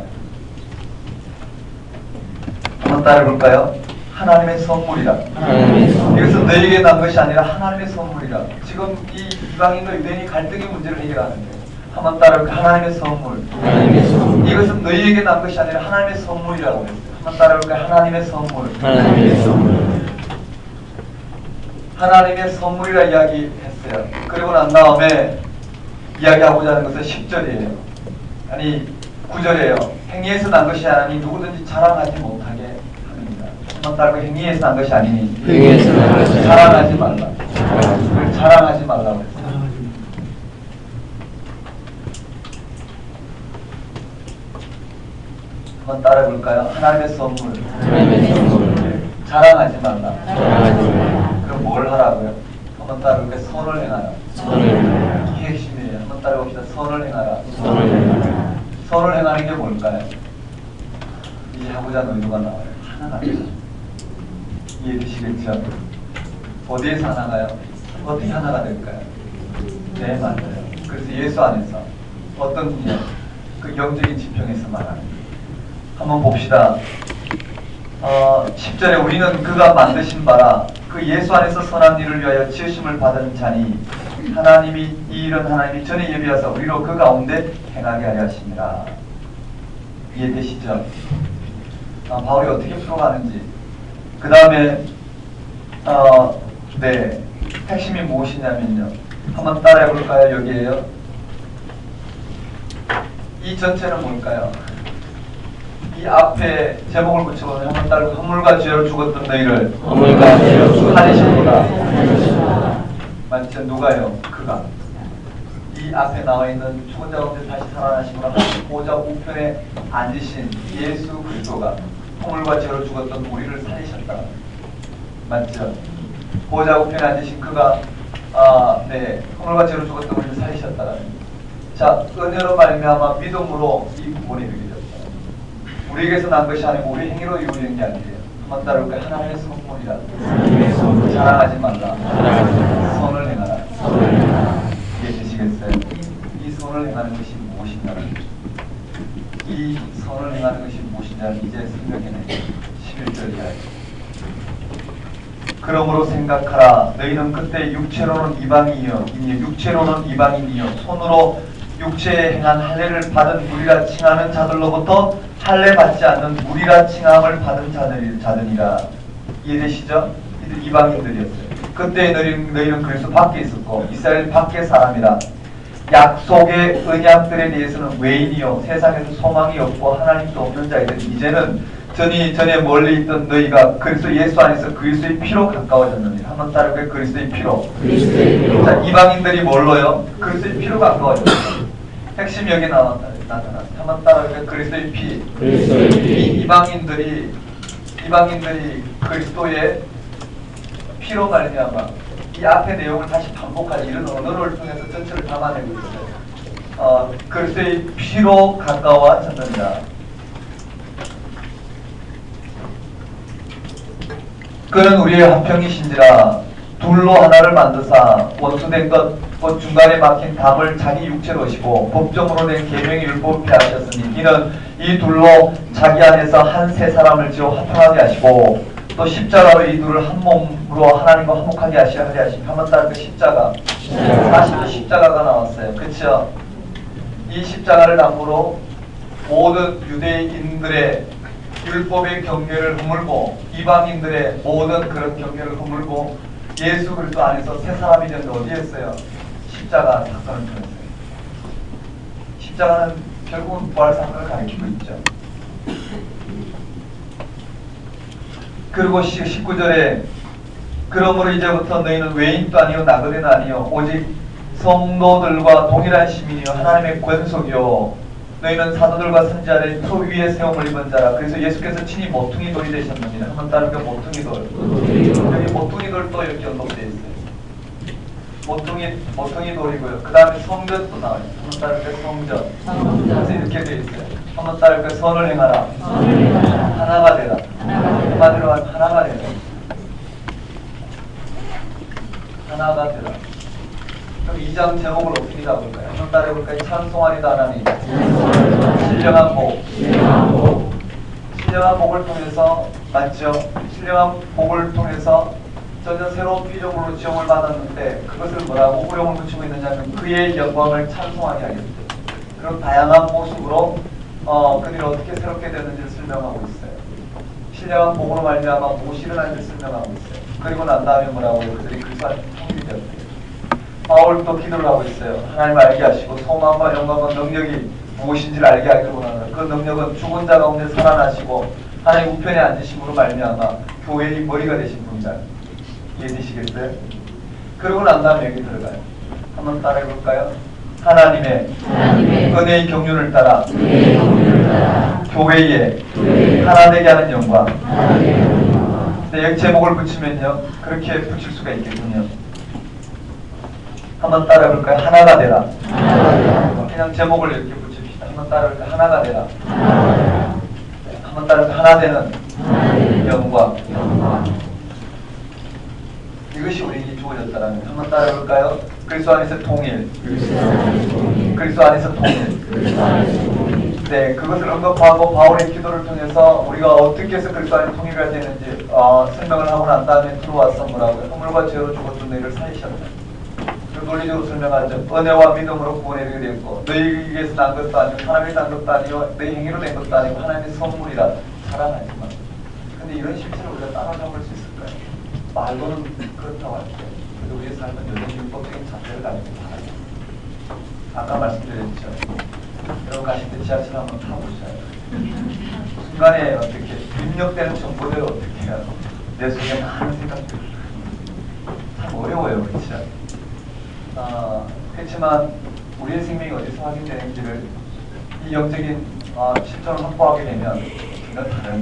한번 따라해볼까요? 하나님의 선물이라. 이것은 너에게 난 것이 아니라 하나님의 선물이라. 지금 이 이방인과 유대인이 갈등의 문제를 해결하는 거예요. 한번 따라해볼까요? 하나님의 선물. 이것은 너희에게 난 것이 아니라 하나님의 선물이라고 했어요. 한번 따라해볼까요? 하나님의 선물. 하나님의 선물이라 이야기했어요. 그리고 난 다음에 이야기하고자 하는 것은 10절이에요. 아니 9절이에요. 행위에서 난 것이 아니니 누구든지 자랑하지 못하게 합니다. 한번 따르고 행위에서 난 것이 아니니 자랑하지 말라. 자랑하지 말라고 했어요. 한번 따라해볼까요? 하나님의 선물. 자랑하지 말라. 그럼 뭘 하라고요? 한번 따라해볼까요? 선을 행하라. 이게 핵심이에요. 한번 따라해봅시다. 선을 행하라. 선을 행하는 게 뭘까요? 이제 하고자 하는 의도가 나와요. 하나가 되죠. 이해되시겠죠? 어디에서 하나가요? 어떻게 하나가 될까요? 네, 맞아요. 그래서 예수 안에서 어떤 분야, 그 영적인 지평에서 말하는 거예요. 한번 봅시다. 10절에 우리는 그가 만드신 바라 그 예수 안에서 선한 일을 위하여 지으심을 받은 자니 하나님이 이 일은 하나님이 전에 예비하사 우리로 그 가운데 행하게 하려 하심이라. 이해되시죠? 바울이 어떻게 풀어가는지. 그 다음에 핵심이 무엇이냐면요. 한번 따라해볼까요? 여기에요. 이 전체는 뭘까요? 이 앞에 제목을 붙여보면 한번 따르고 허물과 죄로 죽었던 너희를 살리셨구나. 맞죠? 누가요? 그가. 이 앞에 나와 있는 죽은 자 가운데 다시 살아나시구나. 보좌 우편에 앉으신 예수 그리스도가 허물과 죄로 죽었던 우리를 살리셨다. 맞죠? 보좌 우편에 앉으신 그가 허물과 죄로 죽었던 우리를 살리셨다. 자, 은혜로 말미암아 믿음으로 이 구원이 되게 됐다. 우리에게서 난 것이 아니고 우리 행위로 이루어진 게 아니에요. 한번 따라볼까요? 하나님의 선물이라. 자랑하지 말라. 선을 행하라. 이해되시겠어요? 이 선을 행하는 것이 무엇이냐는, 이 선을 행하는 것이 무엇이냐는 이제 생각해내요. 11절 이하에. 그러므로 생각하라. 너희는 그때 육체로는 이방인이요 손으로 육체에 행한 할례를 받은 무리라 칭하는 자들로부터 할례 받지 않는 무리라 칭함을 받은 자들이라. 이해되시죠? 이들 이방인들이었어요. 그때 너희는 그리스도 밖에 있었고 이스라엘 밖의 사람이라. 약속의 언약들에 대해서는 외인이요 세상에서 소망이 없고 하나님도 없는 자이든 이제는 전에 멀리 있던 너희가 그리스도 예수 안에서 그리스도의 피로 가까워졌느니라. 한번 따라볼까요? 그리스도의 피로. 자, 이방인들이 뭘로요? 그리스도의 피로 가까워졌어요. 핵심이 여기 나타났어요. 한번 따라볼까요? 그리스도의 피. 이 이방인들이 그리스도의 피로 말미암아 이 앞의 내용을 다시 반복하지 이런 언어를 통해서 전체를 담아내고 있어요. 그리스도의 피로 가까워졌느니라. 그는 우리의 화평이신지라 둘로 하나를 만드사 원수된 것 중간에 막힌 담을 자기 육체로 오시고 법정으로 된 계명의 율법을 폐하셨으니 이는 이 둘로 자기 안에서 한 세 사람을 지어 화평하게 하시고 또 십자가로 이 둘을 한 몸으로 하나님과 화목하게 하시려 하려 하시니 한번 따라 그 십자가 40도 십자가가 나왔어요. 그렇죠? 이 십자가를 담으로 모든 유대인들의 율법의 경계를 허물고 이방인들의 모든 그런 경계를 허물고 예수 그리스도 안에서 새 사람이 되는데 어디에 있어요? 십자가 사건을 통했어요. 십자가는 결국은 부활 사건을 가리키고 있죠. 그리고 19절에 그러므로 이제부터 너희는 외인도 아니요 나그네도 아니요 오직 성도들과 동일한 시민이요 하나님의 권속이요 너희는 사도들과 선지자들의 표 위에 세움을 입은 자라. 그래서 예수께서 친히 모퉁이 돌이 되셨느니라. 한번 따르게 모퉁이 돌. 여기 모퉁이 돌도 이렇게 언급되어 있어요. 모퉁이 돌이고요. 그 다음에 성전도 나와요. 한번 따르게 성전. 그래서 이렇게 되어 있어요. 한번 따르게 선을 행하라. 하나가 되라. 한마디로 하면 하나가 되라. 하나가 되라. 그럼 2장 제목을 어떻게 잡을까요? 한번 따라해볼까요? 찬송하리다 하나님. 신령한 복. 신령한 복을 통해서 맞죠? 신령한 복을 통해서 전혀 새로운 피조물로 지음을 받았는데 그것을 뭐라고 호령을 붙이고 있느냐면 그의 영광을 찬송하게 하겠죠. 그런 다양한 모습으로 그들이 어떻게 새롭게 되는지를 설명하고 있어요. 신령한 복으로 말미암아 무엇이 일어나는지를 설명하고 있어요. 그리고 난 다음에 뭐라고요? 그들이 그리스도 안에 통일이 되었대요. 바울도 기도를 하고 있어요. 하나님을 알게 하시고 소망과 영광과 능력이 무엇인지를 알게 하기를 원하노라. 그 능력은 죽은 자 가운데 살아나시고 하나님 우편에 앉으심으로 말미암아 교회의 머리가 되신 분이다. 이해되시겠어요? 그러고 난 다음에 여기 들어가요. 한번 따라해볼까요? 하나님의 은혜의 경륜을 따라 교회에 하나 되게 하는 영광. 네, 여기 제목을 붙이면요 그렇게 붙일 수가 있겠군요. 한번 따라해볼까요? 하나가 되라. 그냥 제목을 이렇게 붙입시다. 한번 따라해볼까요? 하나가 되라. 한번 따라해볼까요? 하나 되는 영광. 이것이 우리에게 주어졌다는 한번 따라해볼까요? 그리스도 안에서 통일. 그리스도 안에서 통일. 네, 그것을 언급하고 바울의 기도를 통해서 우리가 어떻게 해서 그리스도 안에 통일이 되는지 설명을 하고 난 다음에 들어와서 뭐라고요? 허물과 죄로 죽었던 너희를 살리셨다. 논리적으로 설명하죠. 은혜와 믿음으로 구원에 이르게 되었고 너희에게서 난 것도 아니고 하나님이 난 것도 아니고 너희 행위로 된 것도 아니고 하나님의 선물이라 자랑하지만 근데 이런 실체를 우리가 따라잡을 수 있을까요? 말로는 그렇다고 할게요. 그래서 우리의 삶은 여전히 율법적인 자세를 가지고 살아요. 아까 말씀드렸죠. 여러분 가실 때 지하철 한번 타보셔요. 순간에 어떻게 입력되는 정보대로 어떻게 해요? 내 속에 많은 생각들 참 어려워요. 그렇죠? 그렇지만 우리의 생명이 어디서 확인되는지를 이 영적인 실존을 확보하게 되면 전혀 다른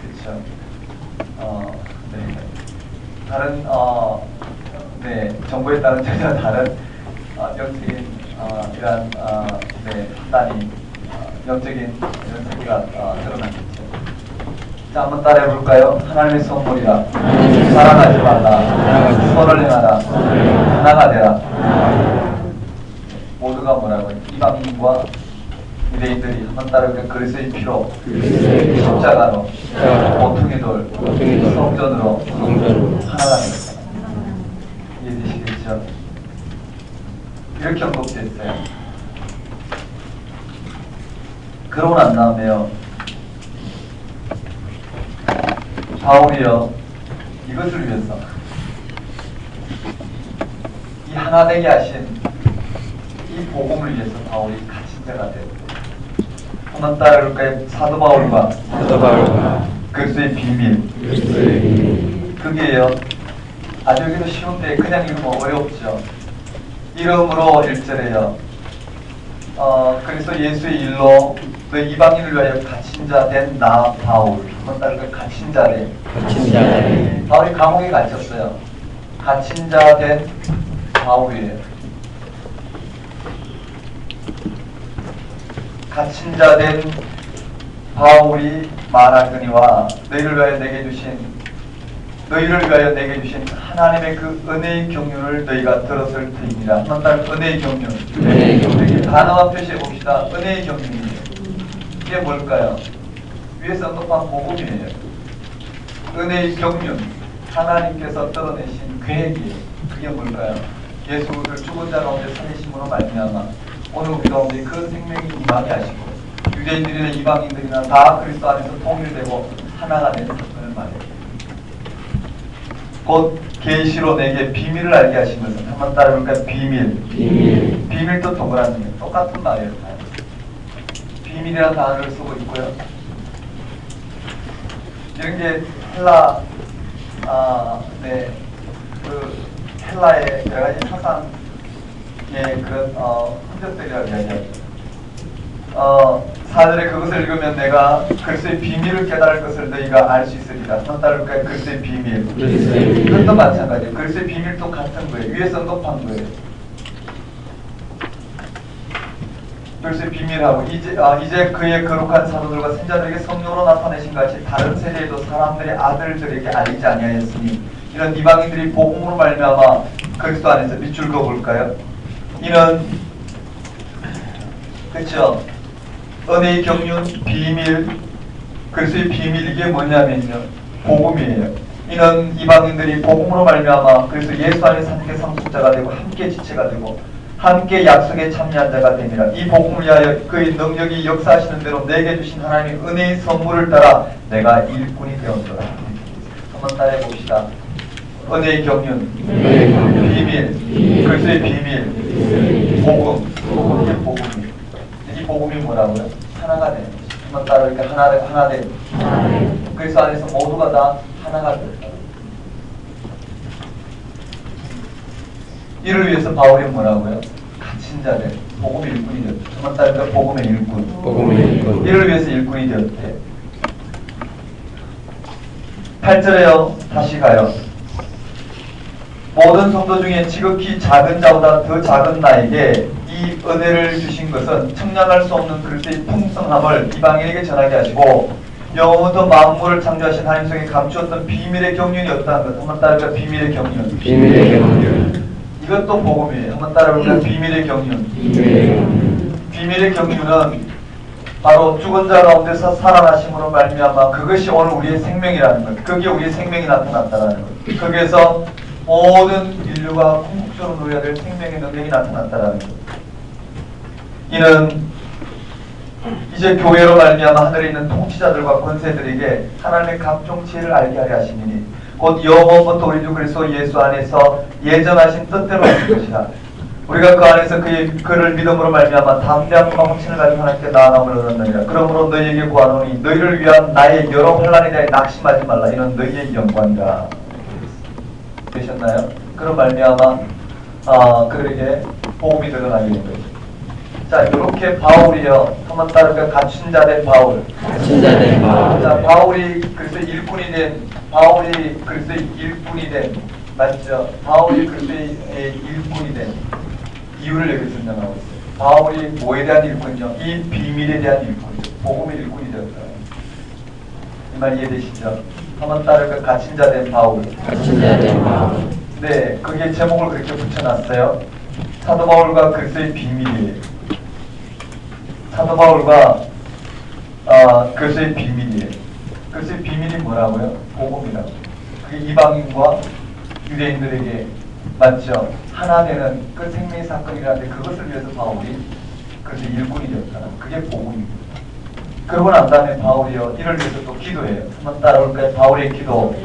그렇죠. 네, 다른 정보에 따른 전혀 다른 영적인 이러한 판단이 영적인 이런 세계가 드러나겠죠. 자, 한번 따라해볼까요? 하나님의 선물이라 사랑하지 말라 선을 행하라 하나가 되라. 모두가 뭐라고요? 이방인과 유대인들이 한번 따라해볼까요? 그리스도의 피로 십자가로 모퉁이 돌 성전으로 하나가 되겠다. 이해되시겠죠? 이렇게 언급되어 있어요. 그러고 난 다음에요 바울이요 이것을 위해서 이 하나 되게 하신 이 복음을 위해서 바울이 갇힌 자가 되었고 한번 따라볼까요? 사도 바울과 사도 바울과 그리스도의 비밀. 그리스도의 비밀. 그게요. 아주 여기도 쉬운데 그냥 읽으면 어렵죠. 이름으로 1절에요. 그리스도 예수의 일로 너희 이방인을 위하여 갇힌 자 된 나 바울. 한번 따라볼까요? 갇힌 자래. 갇힌 자들의 바울이 감옥에 갇혔어요. 갇힌 자 된 바울이에요. 갇힌 자 된 바울이 말하거니와 너희를 위하여 내게 주신 하나님의 그 은혜의 경륜을 너희가 들었을 터입니다. 한번 따라 은혜의 경륜. 은혜의 경륜. 단어와 표시해 봅시다. 은혜의 경륜이에요. 이게 뭘까요? 위에서 언급한 복음이에요. 은혜의 경륜. 하나님께서 떨어내신 계획이에요. 그게 뭘까요? 예수를 죽은 자 가운데 살리심으로 말미암아 오늘 우리 가운데 그 생명이 임하게 하시고 유대인들이나 이방인들이나 다 그리스도 안에서 통일되고 하나가 되는 사건을 말해요. 곧 계시로 내게 비밀을 알게 하신 것은 한번 따라볼까요? 비밀. 비밀도 동그라미 똑같은 말이에요. 비밀이라는 단어를 쓰고 있고요. 이런 게 헬라 그 헬라의 여러 가지 사상의 그런 흔적들이라고 이야기하죠. 4절에 그것을 읽으면 내가 그리스도의 비밀을 깨달을 것을 너희가 알 수 있으리라. 한번 따라볼까요? 그리스도의 비밀. 그것도 마찬가지예요. 그리스도의 비밀도 같은 거예요. 위에서 언급한 거예요. 그리스도의 비밀하고 이제 그의 거룩한 사도들과 선자들에게 성령으로 나타내신 같이 다른 세대에도 사람들의 아들들에게 알리지 아니하였으니 이런 이방인들이 복음으로 말미암아 그리스도 안에서 밑줄 그어볼까요? 이는 그렇죠. 은혜의 경륜, 비밀, 그리스도의 비밀 이게 뭐냐면요. 복음이에요. 이는 이방인들이 복음으로 말미암아 그리스도 예수 안에서 함께 상속자가 되고 함께 지체가 되고 함께 약속에 참여한 자가 됩니다. 이 복음을 위하여 그의 능력이 역사하시는 대로 내게 주신 하나님의 은혜의 선물을 따라 내가 일꾼이 되었노라. 한번 따라해 봅시다. 은혜의 경륜, 비밀, 그리스도의 비밀, 복음, 이게 복음이에요. 이 복음이 뭐라고요? 하나가 되는 것이. 한번 따라하니까 하나 된. 그리스도 안에서 모두가 다 하나가 됐다. 이를 위해서 바울이 뭐라고요? 갇힌 자들, 복음의 일꾼이 되었대. 한번 따르니까 복음의 일꾼. 이를 위해서 일꾼이 되었대. 8절에요. 다시 가요. 모든 성도 중에 지극히 작은 자보다 더 작은 나에게 이 은혜를 주신 것은 청량할 수 없는 그리스도의 풍성함을 이방인에게 전하게 하시고 영원부터 만물을 창조하신 하나님 속에 감추었던 비밀의 경륜이었다는 것. 한번 따라볼까요? 비밀의 경륜. 이것도 복음이에요. 한번 따라볼까요? 비밀의 경륜. 비밀의 경륜은 바로 죽은 자 가운데서 살아나심으로 말미암아 그것이 오늘 우리의 생명이라는 것. 그게 우리의 생명이 나타났다는 것. 거기에서 모든 인류가 궁극적으로 누려야 될 생명의 능력이 나타났다는 것. 이는 이제 교회로 말미암아 하늘에 있는 통치자들과 권세들에게 하나님의 각종 지혜를 알게 하려 하시니 곧 영원부터 우리 주 그리스도 예수 안에서 예정하신 뜻대로 하신 것이라. 우리가 그 안에서 그를 믿음으로 말미암아 담대함과 확신을 가지고 하나님께 나아감을 얻었느니라. 그러므로 너희에게 구하노니 너희를 위한 나의 여러 환난에 대해 낙심하지 말라. 이는 너희의 영광이라. 되셨나요? 그런 말미암아 그들에게 복음이 드러나게 된 거죠. 자, 이렇게 바울이요. 한번 따르까 갇힌 자 된 바울. 자, 바울이 그리스도의 일꾼이 된 맞죠? 바울이 그리스도의 일꾼이 된 이유를 여기 설명하고 있어요. 바울이 뭐에 대한 일꾼이요? 이 비밀에 대한 일꾼, 복음의 일꾼이 되었다. 이 말 이해되시죠? 한번 따르까 갇힌 자 된 바울. 네, 그게 제목을 그렇게 붙여놨어요. 사도 바울과 그리스도의 비밀이에요. 사도 바울과 그리스도의 비밀이에요. 그리스도의 비밀이 뭐라고요? 복음이라고. 그게 이방인과 유대인들에게 맞죠? 하나 되는 그 생명의 사건이라는데 그것을 위해서 바울이 그래서 일꾼이 되었다. 그게 복음입니다. 그러고 난 다음에 바울이요. 이를 위해서 또 기도해요. 한번 따라올까요? 바울의 기도.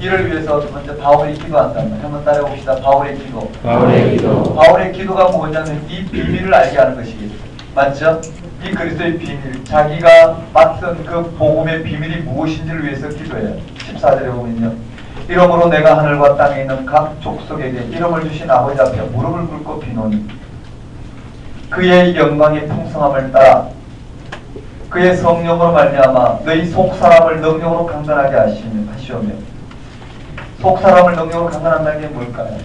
이를 위해서 먼저 바울이 기도한다면 한번 따라봅시다. 바울의 기도. 바울의 기도가 뭐냐면 이 비밀을 알게 하는 것이겠죠. 맞죠? 이 그리스도의 비밀, 자기가 맡은 그 복음의 비밀이 무엇인지를 위해서 기도해요. 14절에 보면요. 이러므로 내가 하늘과 땅에 있는 각 족속에게 이름을 주신 아버지 앞에 무릎을 꿇고 비노니 그의 영광의 풍성함을 따라 그의 성령으로 말미암아 너희 속사람을 능력으로 강건하게 하시오며. 속사람을 능력으로 강건한다는 게 뭘까요?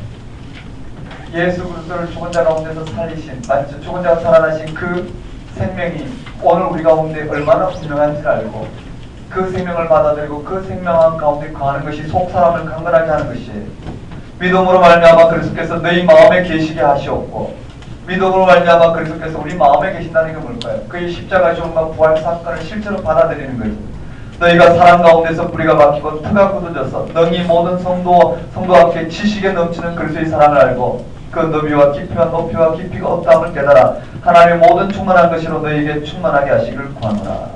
예수 그리스도를 죽은 자 가운데서 살리신, 맞죠? 죽은 자가 살아나신 그 생명이 오늘 우리 가운데 얼마나 분명한지를 알고 그 생명을 받아들이고 그 생명 가운데 거하는 것이 속사람을 강건하게 하는 것이에요. 믿음으로 말미암아 그리스도께서 너희 마음에 계시게 하시옵고, 믿음으로 말미암아 그리스도께서 우리 마음에 계신다는 게 뭘까요? 그의 십자가 죽음과 부활 사건을 실제로 받아들이는 거죠. 너희가 사랑 가운데서 뿌리가 박히고 터가 굳어져서 능히 모든 성도와 함께 지식에 넘치는 그리스도의 사랑을 알고 그 너비와 깊이와 높이와 깊이가 없다함을 깨달아 하나님의 모든 충만한 것으로 너희에게 충만하게 하시기를 구하노라.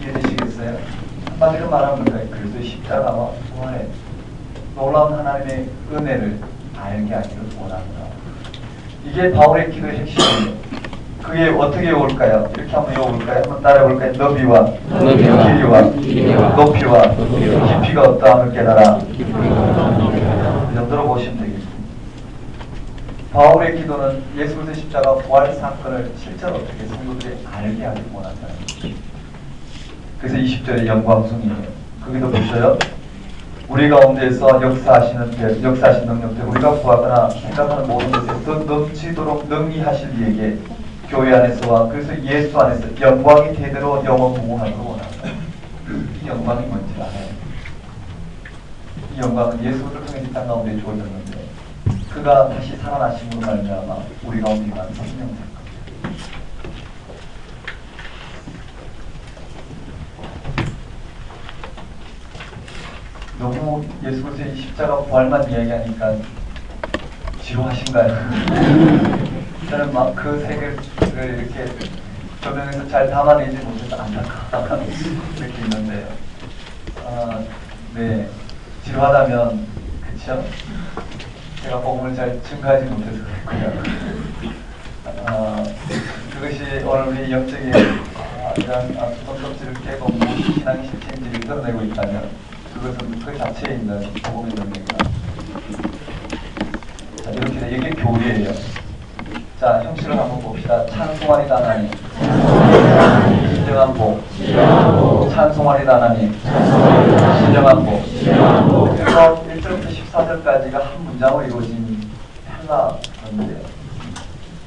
이해되시겠어요? 한마디로 말하면 뭐예요? 그리스도의 십자가와 부활의 놀라운 하나님의 은혜를 알게 하기를 원하노라. 이게 바울의 기도의 핵심이에요. 그게 어떻게 올까요? 이렇게 한번 외워볼까요? 한번 따라해볼까요? 너비와 길이와 높이와 깊이가 없다함을 깨달아. 이 정도로 보시면 되겠습니다. 바울의 기도는 예수 그리스도의 십자가 부활 사건을 실제로 어떻게 성도들이 알게 하기 원한다는 거죠. 그래서 20절의 영광송이에요. 그 기도 보셔요. 우리 가운데서 역사하신 능력들, 우리가 구하거나 생각하는 모든 것에 더 넘치도록 능히 하실 이에게 교회 안에서와 그래서 예수 안에서 영광이 대대로 영원무궁하기를 원한다. 이 영광이 뭔지 알아요? 이 영광은 예수 그리스도를 통해 이 땅 가운데 주어졌는데 그가 다시 살아나심으로 말미암아 우리 가운데 임한 생명 사건. 너무 예수 그리스도의 십자가 부활만 이야기하니까 지루하신가요? 저는 막 그 세계를 이렇게 조명에서 잘 담아내지 못해서 안타까운 느낌이 있는데요. 네, 지루하다면 그쵸? 제가 복음을 잘 증가하지 못해서 그렇고요. 그것이 오늘 우리 영적인 이런 수동적지를 깨고 신앙의 실체인지를 드러내고 있다면 그것은 그 자체에 있는 복음의 능력이다. 자, 이렇게 돼. 이게 교리예요. 자, 형식을 한번 봅시다. 찬송하리다 하나님, 진정한 복, 찬송하리다 하나님, 진정한 복. 그래서 1절부터 14절까지가 한 문장으로 이루어진 헬라어인데요.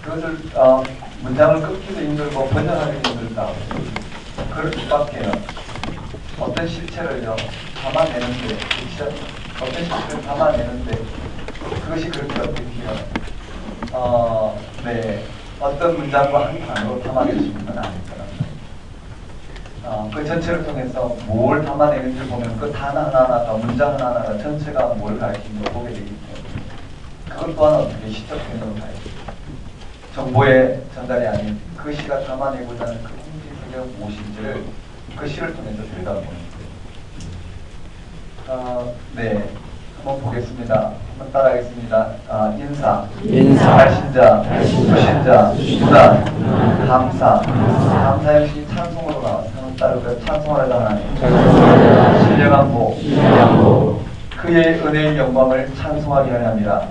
그것을 문장을 끊기도 힘들고 번역하기도 힘들다. 그럴 수밖에 요 어떤 실체를요 담아내는데, 그렇죠? 어떤 실체를 담아내는데 그것이 그렇게 어떻게요? 네, 어떤 문장과 한 단어로 담아낼 수 있는 건 아닐 거랍니다. 그 전체를 통해서 뭘 담아내는지 보면 그 단어 하나하나가, 문장 하나하나가 전체가 뭘 가리키는지 보게 되기 때문에 그것 또한 어떻게 시적 표현으로 가리키죠. 정보의 전달이 아닌 그 시가 담아내고자 하는 그 공식 세계가 무엇인지를 그 시를 통해서 들여다보는 거예요. 네, 한번 보겠습니다. 한번 따라하겠습니다. 인사, 발신자, 부신자, 무단, 감사 형식이 찬송으로 나와서 한번 따르고요. 찬송하려다 하나님, 신령한 복, 그의 은혜의 영광을 찬송하게 하렵니다.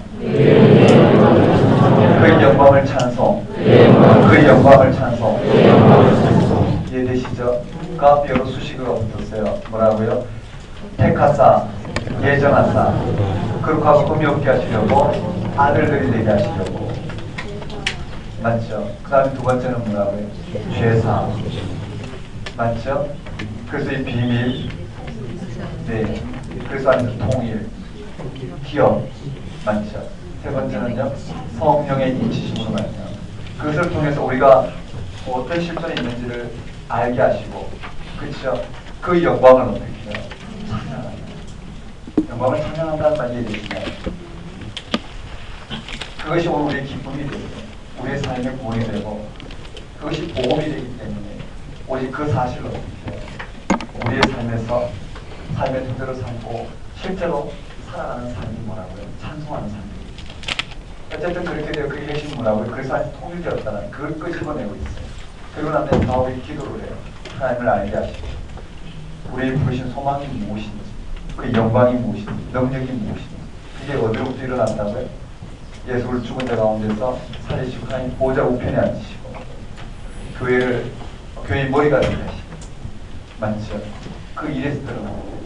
그의 영광을 찬송, 그의 영광을 찬송. 이해되시죠? 가비어로 수식어가 붙었어요. 뭐라고요? 택하사, 예정하사, 그렇게 꿈이 없게 하시려고 아들들이 되게 하시려고. 맞죠? 그 다음에 두 번째는 뭐라고요? 죄사. 맞죠? 그래서 이 비밀, 네, 그래서 안에서 통일, 기업. 맞죠? 세 번째는요, 성령의 인치심으로 말이죠. 그것을 통해서 우리가 어떤 실존이 있는지를 알게 하시고, 그렇죠? 그 영광을 어떻게 해요? 찬양하는. 영광을 찬양한다는 말이 되시나요? 그것이 오늘 우리의 기쁨이 되고, 우리의 삶의 구원이 되고, 그것이 보험이 되기 때문에 오직 그 사실을 어떻게 해요? 우리의 삶에서 삶의 토대로 삼고 실제로 살아가는 삶이 뭐라고요? 찬송하는 삶입니다. 어쨌든 그렇게 되어 그게 핵심이라고요. 그래서 아직 통일되었다는 그걸 끄집어내고 있어요. 그리고 난 다음에 바울이 기도를 해요. 하나님을 알게 하시고 우리의 부르신 소망이 무엇인지, 그 영광이 무엇인지, 능력이 무엇인지, 그게 어디로부터 일어난다고요? 예수를 죽은 자 가운데서 살리시고 하나님 보좌 우편에 앉으시고 교회의 머리가 되게 하시고 맞죠? 그 일에서 드러나고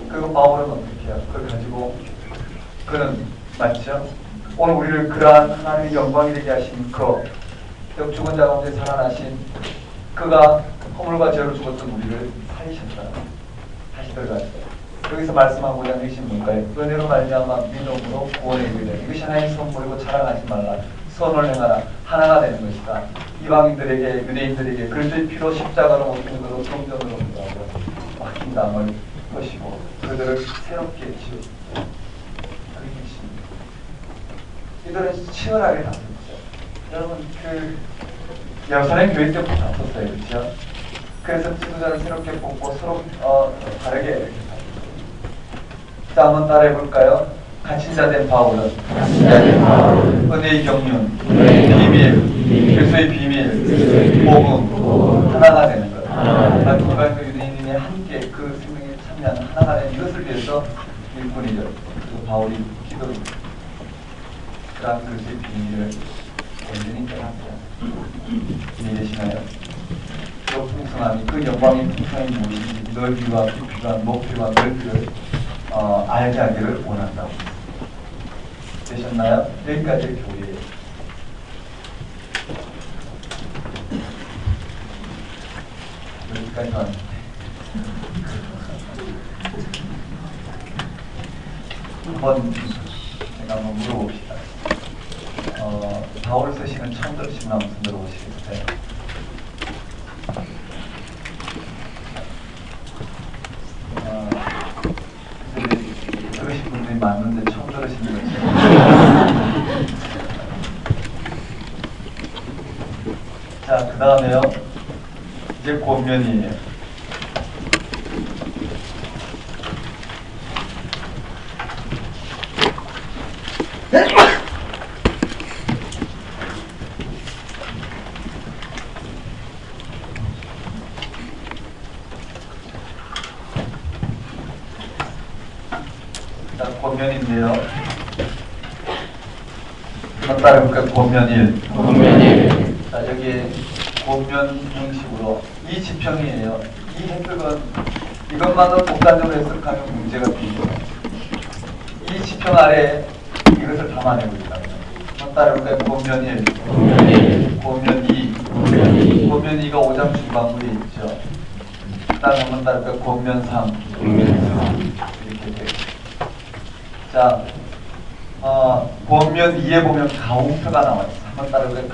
그리고 바울은 어떻게 해요? 그걸 가지고 그는 맞죠? 오늘 우리를 그러한 하나님의 영광이 되게 하신 죽은 자 가운데 살아나신 그가 허물과 죄로 죽었던 우리를 살리셨다. 다시 들어갔어요. 여기서 말씀하고자 하는 것이 뭘까요? 은혜로 말미암아 믿음으로 구원에 이르되 이것이 하나님의 선물이고 자랑하지 말라. 선을 행하라. 하나가 되는 것이다. 이방인들에게 유대인들에게 그리스도의 피로 십자가로 못된 것으로 성전으로 묻어서 맡긴 담을 것이고 그들을 새롭게 지으시고 그게 것입니다. 이들은 치열하게 다퉜죠. 여러분 예루살렘 교회 때부터 다퉜어요. 그렇죠? 그래서 지도자를 새롭게 뽑고 서로 다르게 이렇게 자, 한번 따라해 볼까요? 갇힌 자 된 바울은 은혜의 경륜, 비밀, 그리스도의 비밀, 복음 하나가 되는 것. 이방인과 유대인이 함께 그 생명에 참여하는 하나가 되는 이것을 위해서 일꾼이죠. 그리고 바울이 기도를 그러한 그리스도의 비밀을 온전히 깨닫고 이해되시나요? 그 풍성함이, 그 영광의 풍성함이 무엇인지 넓이와 깊이와 높이와 넓이를 알게 하기를 원한다고. 되셨나요? 여기까지 교회예요. 여기까지 왔는데 한번 물어봅시다. 바울 쓰시는 처음 들으시면 한번 들어보시겠어요? 들으신 분들이 많은데 처음 들으시는 거죠. 자, 그 다음에요. 이제 권면이에요. 권면인데요. 한번 따라해볼까요? 권면 1. 자, 여기 권면 형식으로 이 지평이에요. 이 해석은 이것만으로 독단적으로 해석하면 문제가 됩니다. 이 지평 아래 이것을 담아내고 있다. 한번 따라해볼까요? 권면 1. 권면 2. 권면 2가 5장 중반부에 있죠. 그 다음에 한번 따라해볼까요? 권면 3. 이렇게 돼요. 자, 권면 2에 보면 가운표가 나와 있어요. 한번 따라해볼까요?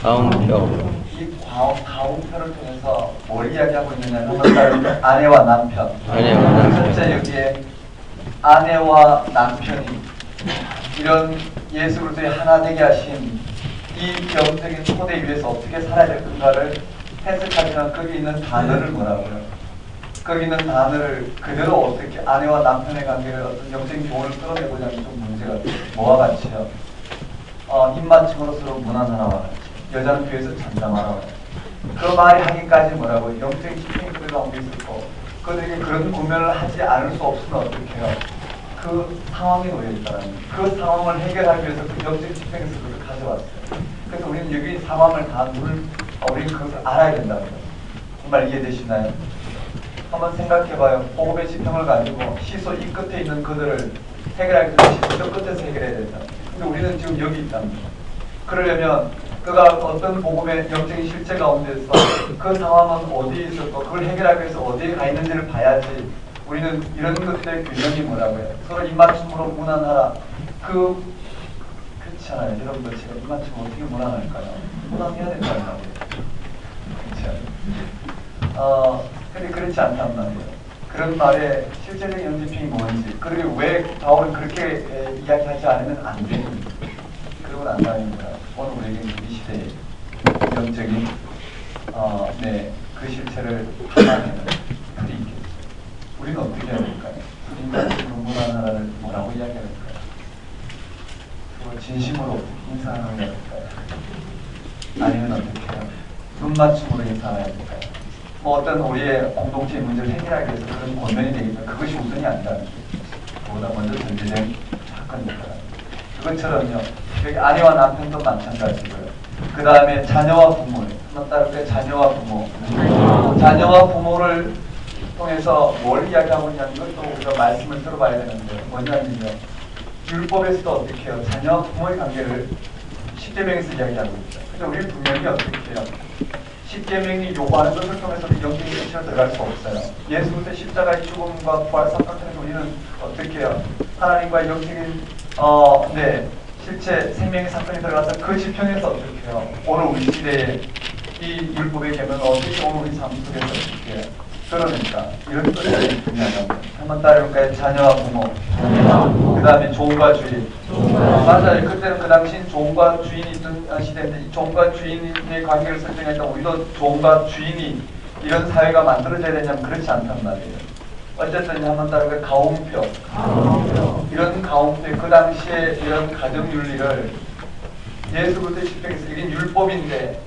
가운표. 이 가운표를 통해서 뭘 이야기하고 있느냐 한번 따라해볼까요? 아내와 남편. 첫째 여기에 아내와 남편이 이런 예수 그리스도의 하나 되게 하신 이 영적인 토대 위에서 어떻게 살아야 될 건가를 해석하지만 거기 있는 단어를 뭐라고요? 거기 있는 단어를 그대로 어떻게 아내와 남편의 관계를 어떤 영적인 교훈을 끌어내고자 하는 좀 문제가 뭐와 같이요? 입맞춤으로 서로 무난하나와 같이 여자는 교회에서 잠잠하라고 해요. 그 말이 하기까지 뭐라고 영적인 집행 그들 가운데 있었고 그들에게 그런 고면을 하지 않을 수 없으면 어떻게 해요? 그 상황에 놓여 있다는 그 상황을 해결하기 위해서 그 영적인 집행에서 그걸 가져왔어요. 그래서 우리는 여기 상황을 다 우리는 그것을 알아야 된다는 거예요. 정말 이해되시나요? 한번 생각해봐요. 복음의 지평을 가지고 시소 이 끝에 있는 그들을 해결할 때 시소 저 끝에서 해결해야 된다. 근데 우리는 지금 여기 있답니다. 그러려면 그가 어떤 복음의 영적인 실체 가운데서 그 상황은 어디에 있었고 그걸 해결하기 위해서 어디에 가 있는지를 봐야지. 우리는 이런 것들의 균형이 뭐라고요? 서로 입맞춤으로 무난하라. 그렇지 않아요. 여러분들 제가 입맞춤 어떻게 무난할까요? 무난해야 된다는 말이에요. 그렇죠? 근데 그렇지 않단 말이에요. 그런 말에 실제적인 연집핑이 뭔지, 그리고 왜 바울은 그렇게 이야기하지 않으면 안 됩니다. 그러고 난 다음입니다. 오늘 우리에게 이 시대의 영적인 그 실체를 담아내는 풀이 있겠죠. 우리는 어떻게 해야 될까요? 인간적으로 무난하라를 뭐라고 이야기해야 될까요? 그걸 진심으로 인사하는 게 어떨까요? 아니면 어떻게 해요? 눈맞춤으로 인사해야 될까요? 뭐 어떤 우리의 공동체의 문제를 해결하기 위해서 그런 권면이 되겠지만 그것이 우선이 아니라는 거죠. 그보다 먼저 전제된 사건이니까. 그것처럼요. 여기 아내와 남편도 마찬가지고요. 그 다음에 자녀와 부모. 한번 따를까요? 자녀와 부모. 자녀와 부모를 통해서 뭘 이야기하고 있냐는 것도 우리가 말씀을 들어봐야 되는데 뭐냐면요. 율법에서도 어떻게 해요? 자녀와 부모의 관계를 십계명에서 이야기하고 있죠. 근데 우리 분명히 어떻게 해요? 십계명이 요구하는 것을 통해서 영적인 실체로 들어갈 수 없어요. 예수부터 십자가의 죽음과 부활 사건을 통해서 우리는 어떻게 해요? 하나님과 영적인 실체 생명의 사건이 들어가서 그 지평에서 어떻게 해요? 오늘 우리 시대에 이 율법의 계명은 어떻게 오늘 우리 삶 속에서 어떻게 해요? 그러니까 이런 것들이 중요하다고. 한번 따라해볼까요? 자녀와 부모. 그 다음에 종과 주인. 맞아요. 그때는 그 당시엔 종과 주인이 있던 시대인데 이 종과 주인의 관계를 설정했다. 우리도 종과 주인이 이런 사회가 만들어져야 되냐면 그렇지 않단 말이에요. 어쨌든 한번 따라해볼까요? 가홍표. 이런 가홍표, 그 당시에 이런 가정윤리를 예수부터 십평에서 이게 율법인데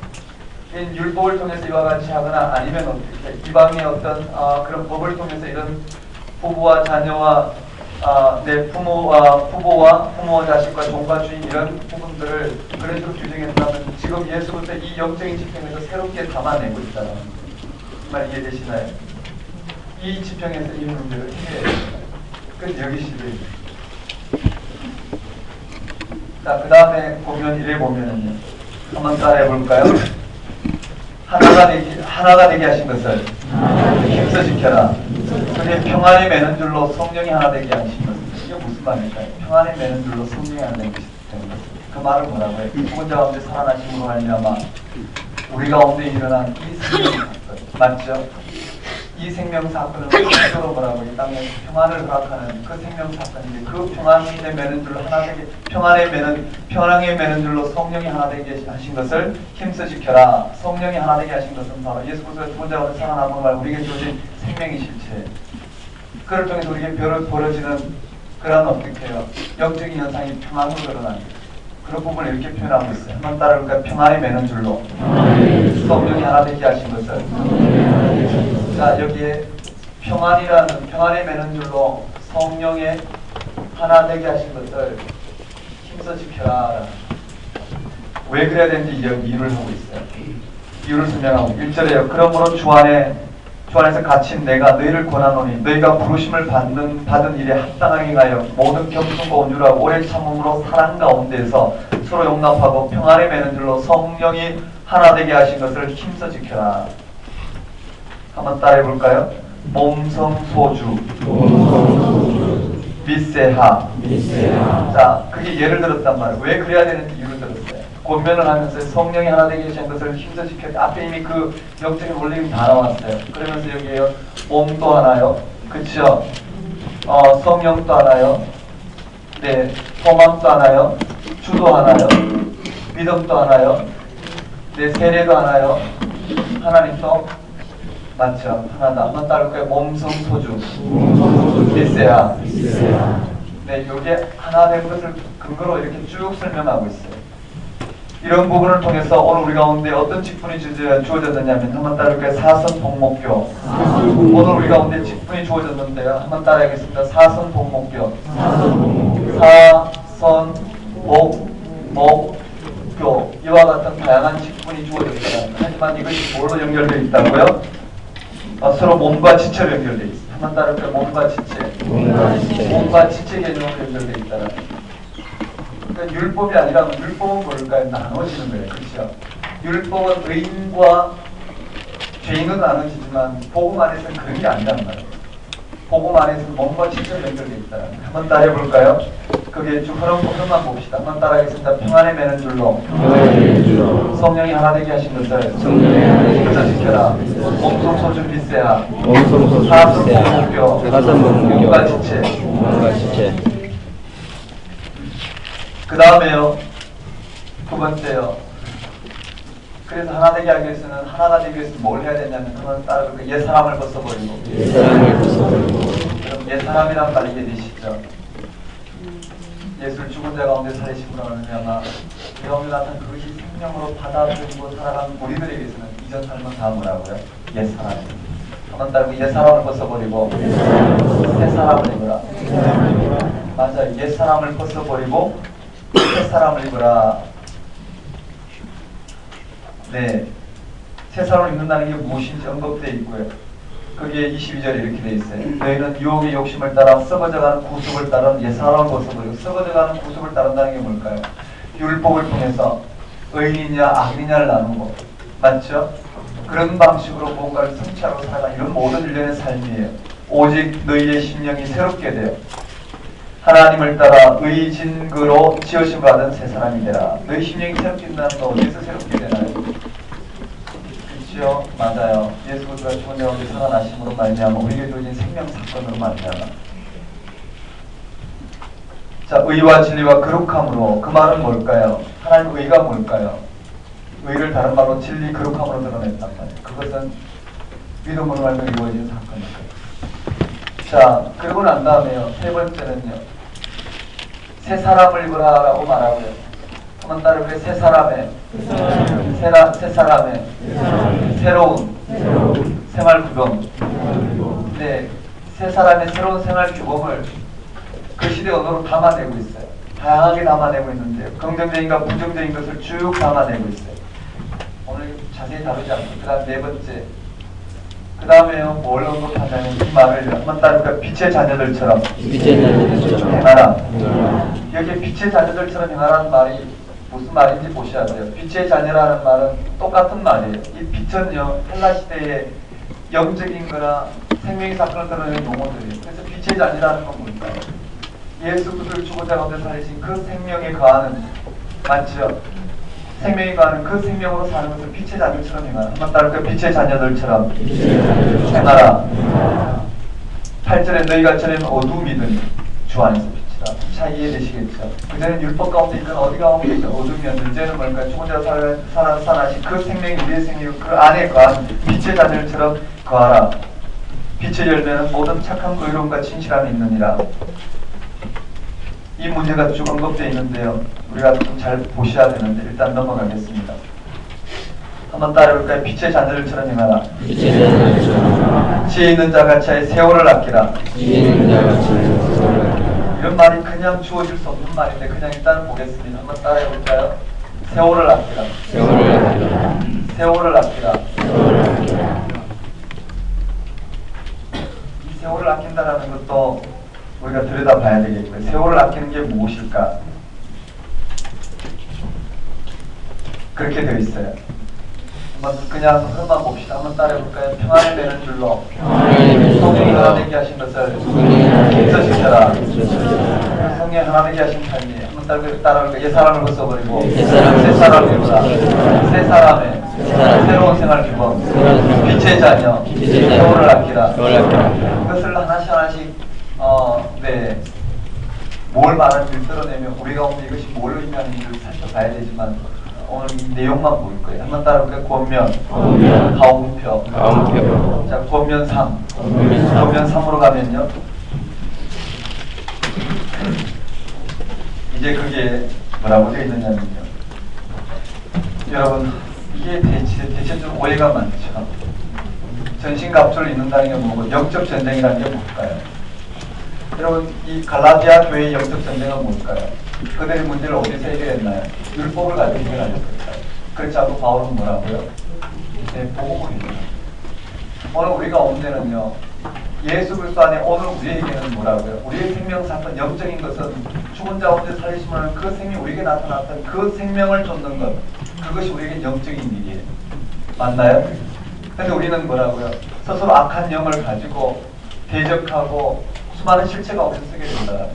율법을 통해서 이와 같이 하거나 아니면 어떻게 이방의 어떤 그런 법을 통해서 이런 부부와 자녀와 내 부모와 부모와 자식과 종과 주인 이런 부분들을 그런 식으로 규정했다면 지금 예수부터 이 영적인 지평에서 새롭게 담아내고 있다는 말 이해되시나요? 이 지평에서 이 문제를 해결해야 됩니다. 그래서 여기 시대입니다. 자, 그 다음에 보면 이래 보면은요. 한번 따라해 볼까요? 하나가 되게 하신 것을 힘써 지켜라. 그게 평안에 매는 줄로 성령이 하나 되게 하신 것을. 이게 무슨 말일까요? 평안에 매는 줄로 성령이 하나 되게 하신 것을. 그 말은 뭐라고요? 혼자 가운데 살아나심으로 말미암아 우리 가운데 일어난 이 생명 사건 맞죠? 이 생명 사건을 스스로 뭐라고 이 땅에 평안을 허락하는 그 생명 사건인데 그 평안에 매는 줄로 하나 되게 평안에 매는 줄로 성령이 하나 되게 하신 것을 힘써 지켜라. 성령이 하나 되게 하신 것은 바로 예수 그리스도의 두 번째 가운데 살아남은 말 우리에게 주어진 생명의 실체. 그를 통해서 우리에게 벌어지는 그런 어떻게 해요? 영적인 현상이 평안으로 드러나는 그런 부분을 이렇게 표현하고 있어요. 한번 따라볼까요? 평안에 매는 줄로 성령이 하나 되게 하신 것을. 자, 여기에 평안에 매는 줄로 성령의 하나 되게 하신 것을 힘써 지켜라. 왜 그래야 되는지 이유를 하고 있어요. 이유를 설명하고 1절에요. 그러므로 주 안에서 갇힌 내가 너희를 권하노니 너희가 부르심을 받은 일에 합당하게 가여 모든 겸손과 온유라 오래 참음으로 사랑 가운데에서 서로 용납하고 평안에 매는 줄로 성령이 하나 되게 하신 것을 힘써 지켜라. 한번 따라해 볼까요? 몸성소주 미세하. 자, 그게 예를 들었단 말이에요. 왜 그래야 되는지 이유를 들었어요. 권면을 하면서 성령이 하나 되게 하신 것을 힘써 지켜. 앞에 이미 그 영적인 원리가 다 나왔어요. 그러면서 여기에요. 몸도 하나요. 그쵸? 성령도 하나요. 네, 소망도 하나요. 주도 하나요. 믿음도 하나요. 네, 세례도 하나요. 하나님도 맞죠? 하나다. 한번 따를까요? 몸성소주 미세하. 네, 요게 하나 된 것을 근거로 이렇게 쭉 설명하고 있어요. 이런 부분을 통해서 오늘 우리 가운데 어떤 직분이 주어졌느냐면 한번 따를까요? 사선복목교. 오늘 우리 가운데 직분이 주어졌는데요. 한번 따라하겠습니다. 사선복목교. 사선복목교. 이와 같은 다양한 직분이 주어졌습니다. 하지만 이것이 뭘로 연결되어 있다고요? 서로 몸과 지체로 연결되어 있습니다. 한번 따를까요? 몸과 지체. 몸과 지체 개념으로 연결되어 있다는. 그러니까 율법이 아니라 율법은 뭘까요? 나눠지는 거예요. 그렇죠? 율법은 의인과 죄인은 나눠지지만 복음 안에서는 그런 게 아니란 말이에요. 복음 안에서는 몸과 지체로 연결되어 있다는. 한번 따라해 볼까요? 그게 좀 흐름만 봅시다. 한번 따라하겠습니다. 평안에 매는 줄로 성령이 하나 되게 하신 것을 힘써 지켜라. 몸성소주 미세하. 사선복목교. 몸과 지체. 그 다음에요. 두 번째요. 그래서 하나 되게 하기 위해서는 하나가 되기 위해서 뭘 해야 되냐면 한번 따라볼까요? 옛사람을 벗어버리고. 그럼 옛사람이란 말 이해되시죠? 예수를 죽은 자 가운데 살리심으로 말미암아 이 가운데 나타난 그것이 생명으로 받아들이고 살아가는 우리들에게서는 이전 삶은 다 뭐라고요? 옛사람입니다. 한번 따르고 옛사람을 벗어버리고 새사람을 입으라. 맞아요. 옛사람을 벗어버리고 새사람을 입으라. 네, 새사람을 입는다는 게 무엇인지 언급되어 있고요. 거기에 22절에 이렇게 되어 있어요. 너희는 유혹의 욕심을 따라 썩어져가는 구습을 따른 옛사람을 벗어버리고 썩어져가는 구습을 따른다는 게 뭘까요? 율법을 통해서 의인이냐 악인이냐를 나누고, 맞죠? 그런 방식으로 뭔가를 성취하고 살아가는 이런 모든 일련의 삶이에요. 오직 너희의 심령이 새롭게 되어 하나님을 따라 의진그로 지으심 받은 새 사람이 되라. 너희 심령이 새롭게 된다는 건 어디서 새롭게 되나요? 그렇죠? 맞아요. 예수 그리스도가 죽은 자 가운데 살아나심으로 말미암아 우리에게 주어진 생명 사건으로 말미암아. 자, 의와 진리와 거룩함으로, 그 말은 뭘까요? 하나님의 의가 뭘까요? 의를 다른 말로 진리, 거룩함으로 드러냈단 말이에요. 그것은 믿음으로 말미암아 이루어진 사건이에요. 자, 그러고 난 다음에요. 세 번째는요. 새 사람을 입으라라고 말하고요. 한번 따르고 새 사람의 새로운 생활 규범. 네, 새 사람의 새로운 생활 규범을 그 시대 언어로 담아내고 있어요. 다양하게 담아내고 있는데요. 긍정적인과 부정적인 것을 쭉 담아내고 있어요. 오늘 자세히 다루지 않고 그다음 네 번째. 그 다음에요, 뭘 언급하냐면 이 말을 한번 따르니까 빛의 자녀들처럼 행하라. 여기 빛의 자녀들처럼 행하라는 말이 무슨 말인지 보셔야 돼요. 빛의 자녀라는 말은 똑같은 말이에요. 이 빛은요, 헬라 시대의 영적인 거나 생명의 사건을 드러내는 용어들이에요. 그래서 빛의 자녀라는 건 뭘까요? 예수 그리스도를 죽은 자 가운데 살리신 그 생명에 거하는, 맞죠? 생명이 가는 그 생명으로 사는 것을 빛의 자녀들처럼 행하라. 한번 따를까요? 빛의 자녀들처럼 행하라. 8절에 너희가 전에 어둠이든 주 안에서 빛이라. 자, 이해되시겠죠? 그전에는 율법 가운데 있던 어디 가운데 있던 어둠이었는데 이제는 뭘까요? 죽은 자 살아나신 그 생명이 우리의 생명이고 그 안에 거한 빛의 자녀들처럼 거하라. 빛의 열매는 모든 착한 의로움과 진실함이 있느니라. 이 문제가 쭉 언급되어 있는데요. 우리가 좀 잘 보셔야 되는데 일단 넘어가겠습니다. 한번 따라해볼까요? 빛의 자녀들처럼 행하라. 지혜 있는 자같이 세월을 아끼라. 이런 말이 그냥 주어질 수 없는 말인데 그냥 일단 보겠습니다. 한번 따라해볼까요? 세월을 아끼라. 세월을 아끼라. 이 세월을 아낀다라는 것도 우리가 들여다봐야 되겠고요. 세월을 아끼는 게 무엇일까? 그렇게 되어 있어요. 한번 그냥 흐름만 봅시다. 한번 따라해볼까요? 평안을 내는 줄로 성령이 하나 되게 하신 것을 믿으시더라. 성령이 하나 되게 하신 삶이 한번 따라해볼까요? 옛 사람을 벗어버리고 새 사람을 입으라. 새 사람의 새로운 생활 규범, 빛의 자녀, 세월을 아끼라. 그것을 하나씩 네, 뭘 말하는지 드러내면 우리 가운데 이것이 뭘 의미하는지를 살펴봐야 되지만 오늘 이 내용만 볼 거예요. 한번 따라볼까요? 권면, 가운표. 자, 권면 3. 권면 3으로 가면요. 이제 그게 뭐라고 되어 있느냐면요. 여러분, 이게 대체 좀 오해가 많죠. 전신갑주를 입는다는 게 뭐고 영적 전쟁이라는 게 뭘까요? 여러분, 이 갈라디아 교회의 영적 전쟁은 뭘까요? 그들의 문제를 어디서 해결했나요? 율법을 가지고 해결하셨을까요? 그렇지 않고 바울은 뭐라고요? 네, 복음입니다. 오늘 우리가 온 데는요, 예수 그리스도 안에 오늘 우리에게는 뭐라고요? 우리의 생명 사건, 영적인 것은 죽은 자 가운데 살리심을 그 생명이 우리에게 나타났던 그 생명을 쫓는 것, 그것이 우리에게 영적인 일이에요. 맞나요? 근데 우리는 뭐라고요? 스스로 악한 영을 가지고 대적하고 수많은 실체가 없이 쓰게 된다.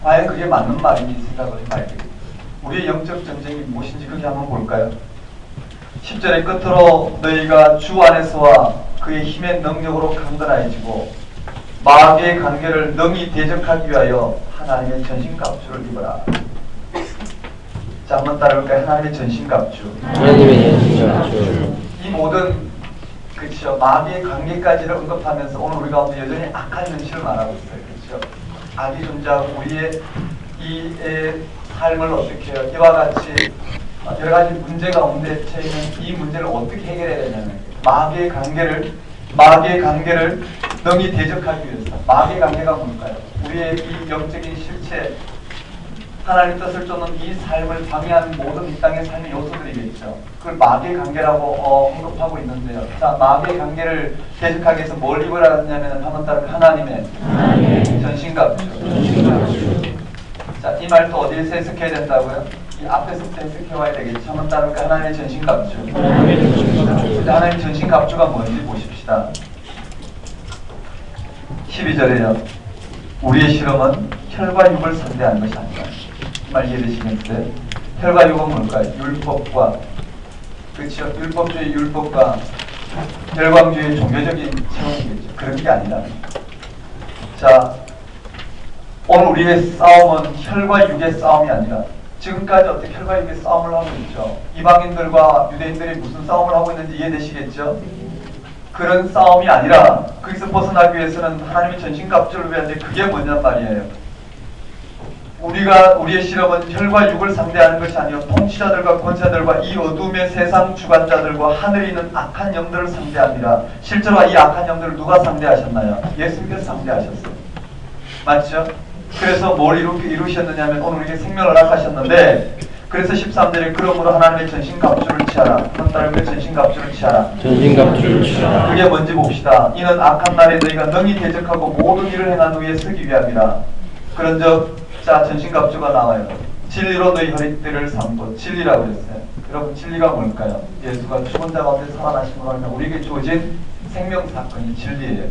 과연 그게 맞는 말인지 생각을 해봐야 되겠습니다. 우리의 영적 전쟁이 무엇인지 그게 한번 볼까요? 10절의 끝으로 너희가 주 안에서와 그의 힘의 능력으로 강건해지고 마귀의 관계를 능히 대적하기 위하여 하나님의 전신갑주를 입어라. 자, 한번 따라볼까요? 하나님의 전신갑주. 이 모든 그렇죠. 마귀의 관계까지를 언급하면서 오늘 우리 가운데 여전히 악한 현실을 말하고 있어요. 그렇죠. 악이 존재하고 우리의 이 삶을 어떻게 해요? 이와 같이 여러 가지 문제가 가운데 처해 있는 이 문제를 어떻게 해결해야 되냐면 마귀의 관계를 능히 대적하기 위해서 마귀의 관계가 뭘까요? 우리의 이 영적인 실체 하나님 뜻을 쫓는 이 삶을 방해하는 모든 이 땅의 삶의 요소들이겠죠. 그걸 마귀의 관계라고 언급하고 있는데요. 자, 마귀의 관계를 대적하기 위해서 뭘 입으라 하냐면 한번 따르면 하나님의 전신갑주. 자, 이 말도 어디에서 해석해야 된다고요? 이 앞에서부터 해석해 와야 되겠죠. 한번 따르면 하나님의 전신갑주. 하나님의 전신갑주가 뭔지 보십시다. 12절에요. 우리의 실험은 혈과 육을 상대하는 것이 아니라 이 말 이해되시겠어요? 혈과 육은 뭘까요? 율법과 그렇죠? 율법과 열광주의 종교적인 체험이겠죠. 그런 게 아니라 자 오늘 우리의 싸움은 혈과 육의 싸움이 아니라 지금까지 어떻게 혈과 육의 싸움을 하고 있죠? 이방인들과 유대인들이 무슨 싸움을 하고 있는지 이해되시겠죠? 그런 싸움이 아니라 거기서 벗어나기 위해서는 하나님의 전신갑주를 위한데 그게 뭐냔 말이에요. 우리의 실험은 혈과 육을 상대하는 것이 아니요 통치자들과 권세자들과 이 어둠의 세상 주관자들과 하늘에 있는 악한 영들을 상대합니다. 실제로 이 악한 영들을 누가 상대하셨나요? 예수님께서 상대하셨어요. 맞죠? 그래서 뭘 이루셨느냐면 오늘 우리에게 생명을 허락하셨는데 그래서 13절에 그러므로 하나님의 전신갑주를 취하라. 한 따르면 전신갑주를 취하라. 전신갑주를 취하라. 그게 뭔지 봅시다. 이는 악한 날에 너희가 능히 대적하고 모든 일을 행한 후에 서기 위함이라. 그런즉 자 전신갑주가 나와요. 진리로 너희 허리띠를 삼고 진리라고 했어요. 여러분 진리가 뭘까요? 예수가 죽은 자 가운데 살아나심으로 하면 우리에게 주어진 생명사건이 진리예요.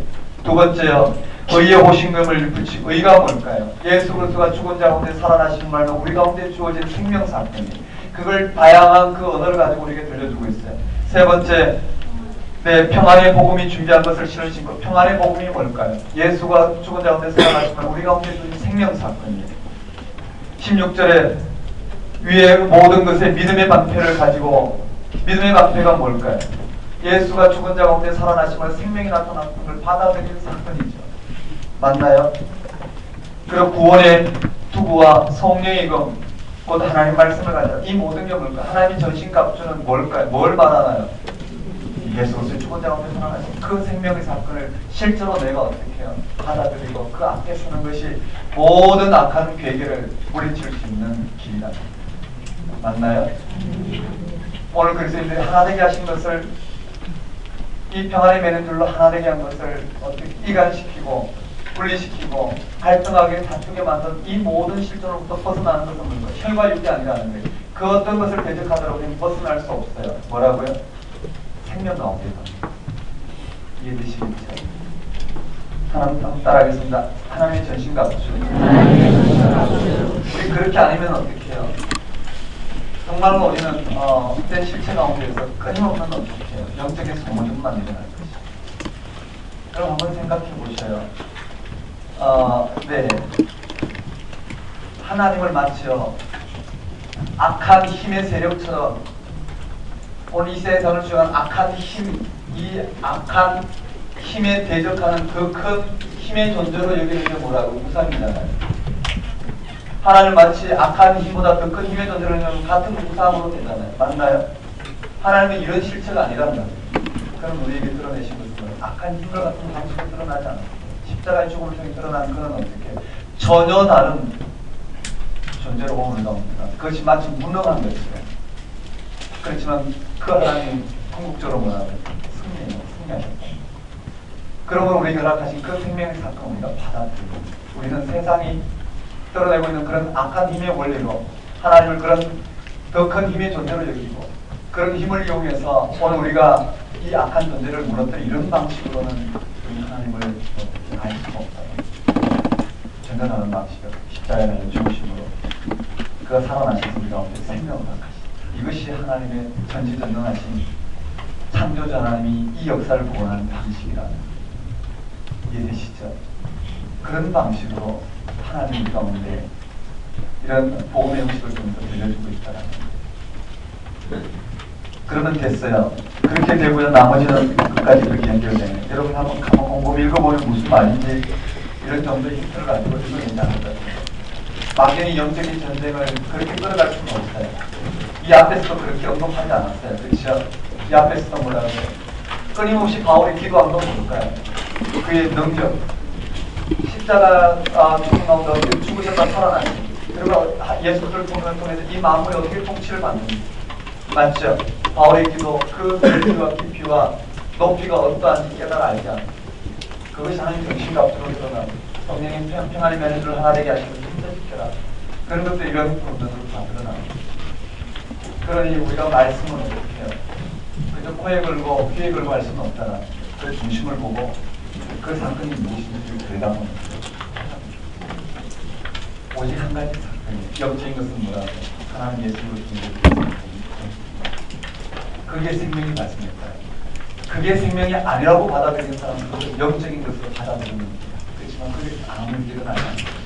두 번째요. 의의 호신금을 붙이고 의가 뭘까요? 예수 그리스도가 죽은 자 가운데 살아나심으로 하면 우리 가운데 주어진 생명사건이 그걸 다양한 그 언어를 가지고 우리에게 들려주고 있어요. 세 번째 네, 평안의 복음이 준비한 것을 실으신 것. 평안의 복음이 뭘까요? 예수가 죽은 자 가운데 살아나시면 우리 가운데 주어진 생명사건이에요. 16절에 위에 모든 것에 믿음의 방패를 가지고 믿음의 방패가 뭘까요? 예수가 죽은 자 가운데 살아나시면 생명이 나타나는 걸 받아들이는 사건이죠. 맞나요? 그리고 구원의 투구와 성령의 금, 곧 하나님 말씀을 가지고 이 모든 게 뭘까요? 하나님의 전신갑주는 뭘까요? 뭘 말하나요? 예수로서의 죽은 자 가운데 살아나신 그 생명의 사건을 실제로 내가 어떻게 해요? 받아들이고 그 앞에 서는 것이 모든 악한 괴계를 물리칠 수 있는 길이다. 맞나요? 오늘 그리스도인들이 하나 되게 하신 것을 이 평안의 매는 줄로 하나 되게 한 것을 어떻게 이간시키고 분리시키고 갈등하게 다투게 만든 이 모든 실존으로부터 벗어나는 것은 뭔가 혈과 육이 아니라는 거예요. 그 어떤 것을 대적하더라도 벗어날 수 없어요. 뭐라고요? 생명 가운데서. 이해되시겠죠? 하나님 한번 따라하겠습니다. 하나님의 전신갑주. 우리 그렇게 아니면 어떻게 해요? 정말로 우리는 내 실체 가운데서 끊임없는 어떻게 해요? 영적인 소모전만 일어날 것이죠. 그럼 한번 생각해 보셔요. 네. 하나님을 마치요. 악한 힘의 세력처럼 오늘 이 세상을 주장한 악한 힘, 이 악한 힘에 대적하는 그 큰 힘의 존재로 여기는 게 뭐라고? 우상이잖아요. 하나님 마치 악한 힘보다 더 큰 힘의 존재로 여기는 같은 우상으로 되잖아요. 맞나요? 하나님은 이런 실체가 아니란 말이에요. 그럼 우리에게 드러내신 것은 악한 힘과 같은 방식으로 드러나지 않아요. 십자가의 죽음을 통해 드러나는 그런 어떻게 전혀 다른 존재로 오늘 나옵니다. 그것이 마치 무능한 것이에요. 그렇지만 그 하나님 궁극적으로 뭐라고 승리하셨다. 그러면 우리가 허락하신 그 생명의 사건 우리가 받아들이고 우리는 세상이 떨어내고 있는 그런 악한 힘의 원리로 하나님을 그런 더 큰 힘의 존재로 여기고 그런 힘을 이용해서 오늘 우리가 이 악한 존재를 무너뜨려 이런 방식으로는 우리 하나님을 알 수가 없다. 전전하는 방식으로 십자가의 중심으로 그가 살아나신 우리 가운데 생명을 허락하시다. 이것이 하나님의 전지전능하신 창조자 하나님이 이 역사를 복원하는 방식이라는 이해되시죠? 그런 방식으로 하나님 가운데 이런 복음의 음식을 좀 더 들려주고 있다는 거예요. 그러면 됐어요. 그렇게 되고요. 나머지는 끝까지 그렇게 연결되네요. 여러분 한번 곰곰 읽어보면 무슨 말인지 이런 정도의 힌트를 가지고 읽으면 이제 알 것 같아요. 막연히 영적인 전쟁을 그렇게 끌어갈 수는 없어요. 이 앞에서도 그렇게 언급하지 않았어요. 그렇죠? 이 앞에서도 뭐라고 해요? 끊임없이 바울이 기도한 건 뭘까요? 그의 능력, 십자가 죽음 가운데 죽으셨다 살아나니, 그리고 예수를 통해서 이 만물이 어떻게 통치를 받는지, 맞죠? 바울의 기도, 그 깊이와 깊이와 높이가 어떠한지 깨달아 알지 않고, 그것이 하나님 정신값으로 드러나고 성령의 평안의 면류를 하나 되게 하시는 힘들지켜라. 그런 것도 이런 부분으로 다 드러나고. 그러니 우리가 말씀은 어떻게 해요? 그저 코에 걸고 귀에 걸고 할 수는 없잖아. 그 중심을 보고 그 사건이 무엇인지 들여다보는 거예요. 오직 한 가지 사건이에요. 영적인 것은 뭐라고? 하나님 예수를 통해 그게 생명이 말씀일까요? 그게 생명이 아니라고 받아들이는 사람들은 영적인 것으로 받아들이는 거예요. 그렇지만 그게 아무 일은 아니에요.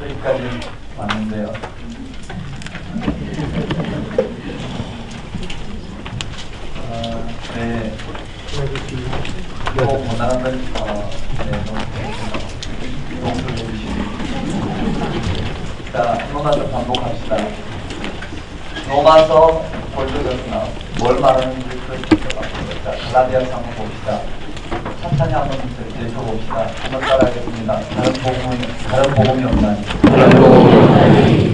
여기까지 왔는데요. 네. 또 원하는 건, 용서해 주시고. 자, 한 번만 더 반복합시다. 로마서 볼드였나 뭘 말하는지 자, 갈라디아서 한번 봅시다. 천천히 한번 읽어봅시다. 한번 따라하겠습니다. 다른 복음이 없나니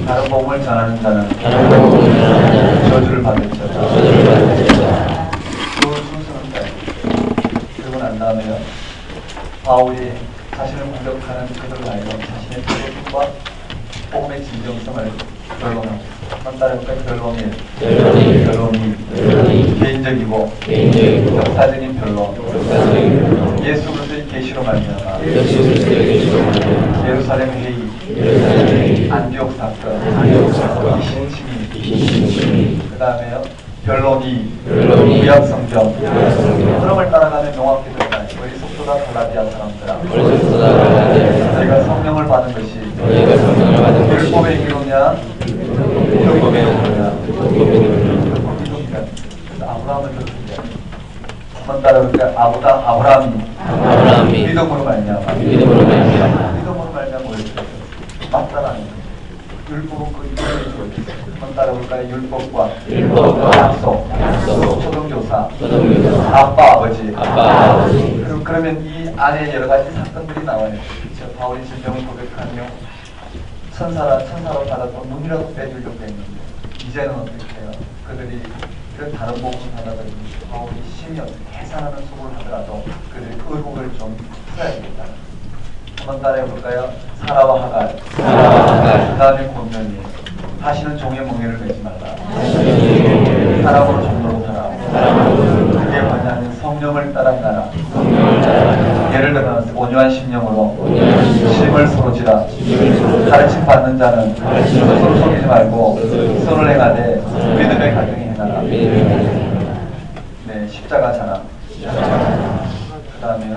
다른 복음을 전하는 자는 저주를 받을 자라. 그 순서는 그리고 난 다음에요. 바울이 자신을 공격하는 그들을 알고 자신의 표현과 복음의 진정성을 결론하고 한 따라볼까요? 결론이 개인적이고 역사적인 변론 예수 그리스도의 계시로 말미암아 예루살렘 회의 안디옥 사건 이신침이 그 다음에요 변론이 구약 성경 흐름을 따라가면 명확히 드러나요. 우리 속도다 갈라디아 사람들아 너희가 성령을 받은 것이 율법의 이루냐 율법의 이루냐 그래서 아브라함을 들었는데 한번 따라볼까요? 아브라함이 믿음으로 말미암아 믿음으로 말미암아 맞다라는 거예요. 율법은 그 이루어져 한번 따라볼까요? 율법과 약속 초등교사 아빠 아버지 그러면 이 안에 여러 가지 사건들이 나와요. 그렇죠? 바울이 진정을 고백하며 천사로 받아서 눈이라도 빼주려고 했는데 이제는 어떻게 해요? 그들이 이런 다른 복음을 받아들이고 바울이 심히 해산하는 수고를 하더라도 그들이 의복을 좀 풀어야겠다. 한번 따라해볼까요? 사라와 하갈 그 다음에 권면이 다시는 종의 멍에를 매지 말라. 사람으로 종로로 살아. 그게 뭐냐면 성령을 따라가라. 예를 들어 온유한 심령으로 심을 서로 지라. 가르침 받는 자는 서로 속이지 말고 서로 행하되 믿음의 갈등이 행하라. 네, 십자가 자랑. 그 다음에요.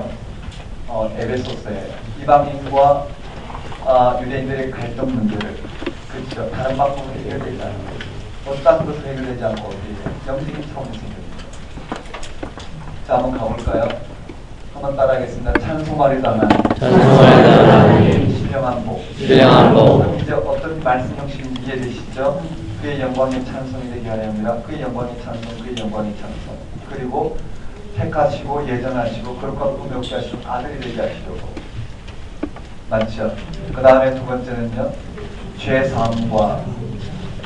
에베소서에 이방인과 유대인들의 갈등 문제를 그렇죠. 다른 방법으로 해결되지 않는 거죠. 어떤 것으로 해결되지 않고 영적인 차원에서 해결됩니다. 자, 한번 가볼까요? 한번 따라하겠습니다. 찬송하리다 하나님 신령한 복 이제 어떤 말씀 형식인지 이해되시죠? 그의 영광의 찬송이 되게 하렵니다. 그의 영광의 찬송 그의 영광의 찬송 그리고 택하시고 예정하시고 그릇과 꾸몄게 하시고 아들이 되게 하시려고 맞죠? 그 다음에 두 번째는요 죄사함과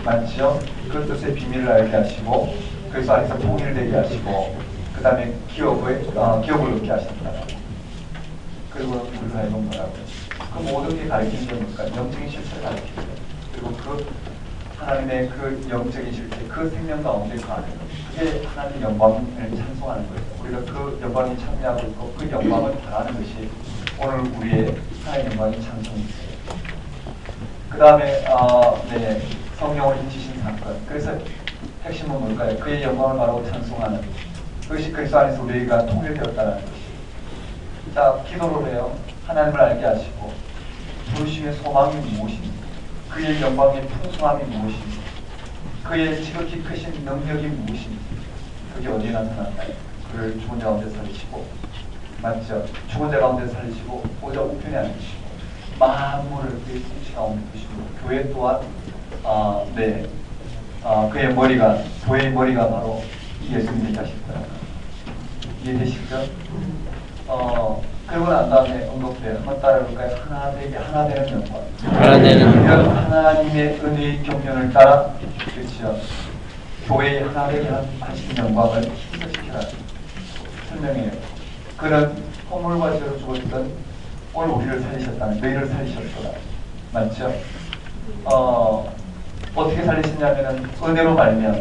맞죠? 그 뜻의 비밀을 알게 하시고 그래서 안에서 통일되게 하시고 그 다음에 기업을 얻게 하신다. 그리고 우리가 하여금 뭐라고요? 그 모든 게 가르치는 게 뭘까? 영적인 실체를 가르치는 거예요. 그리고 그 하나님의 그 영적인 실체, 그 생명 가운데 가는 그게 하나님의 영광을 찬송하는 거예요. 우리가 그 영광에 참여하고 있고 그 영광을 바라는 것이 오늘 우리의 하나님의 영광의 찬송이에요. 그 다음에 네, 성령을 인치신 사건. 그래서 핵심은 뭘까요? 그의 영광을 바라고 찬송하는 그것이 그리스도 안에서 우리가 통일되었다는 것이. 자, 기도를 해요. 하나님을 알게 하시고 부르심의 소망이 무엇입니까? 그의 영광의 풍성함이 무엇입니까? 그의 지극히 크신 능력이 무엇입니까? 그게 어디에 나타났나요? 그를 죽은 자 가운데 살리시고 맞죠? 죽은 자 가운데 살리시고 보좌 우편에 앉으시고 만물을 그의 통치 가운데 두시고 교회 또한 그의 머리가 교회의 머리가 바로 예수님의 자식들. 이해되시죠? 그리고 난 다음에 언급돼요. 한번 따라해볼까요? 하나 되게 하나 되는 영광. 하나 되는 영광. 이런 하나님의 은혜의 경륜을 따라 그렇죠. 교회의 하나 되게 하신 영광을 희석시켜라 설명해요. 그는 허물과 죄로 죽었던 오늘 우리를 살리셨다는 너희를 살리셨더라. 맞죠? 어떻게 살리셨냐면은 은혜로 말미암아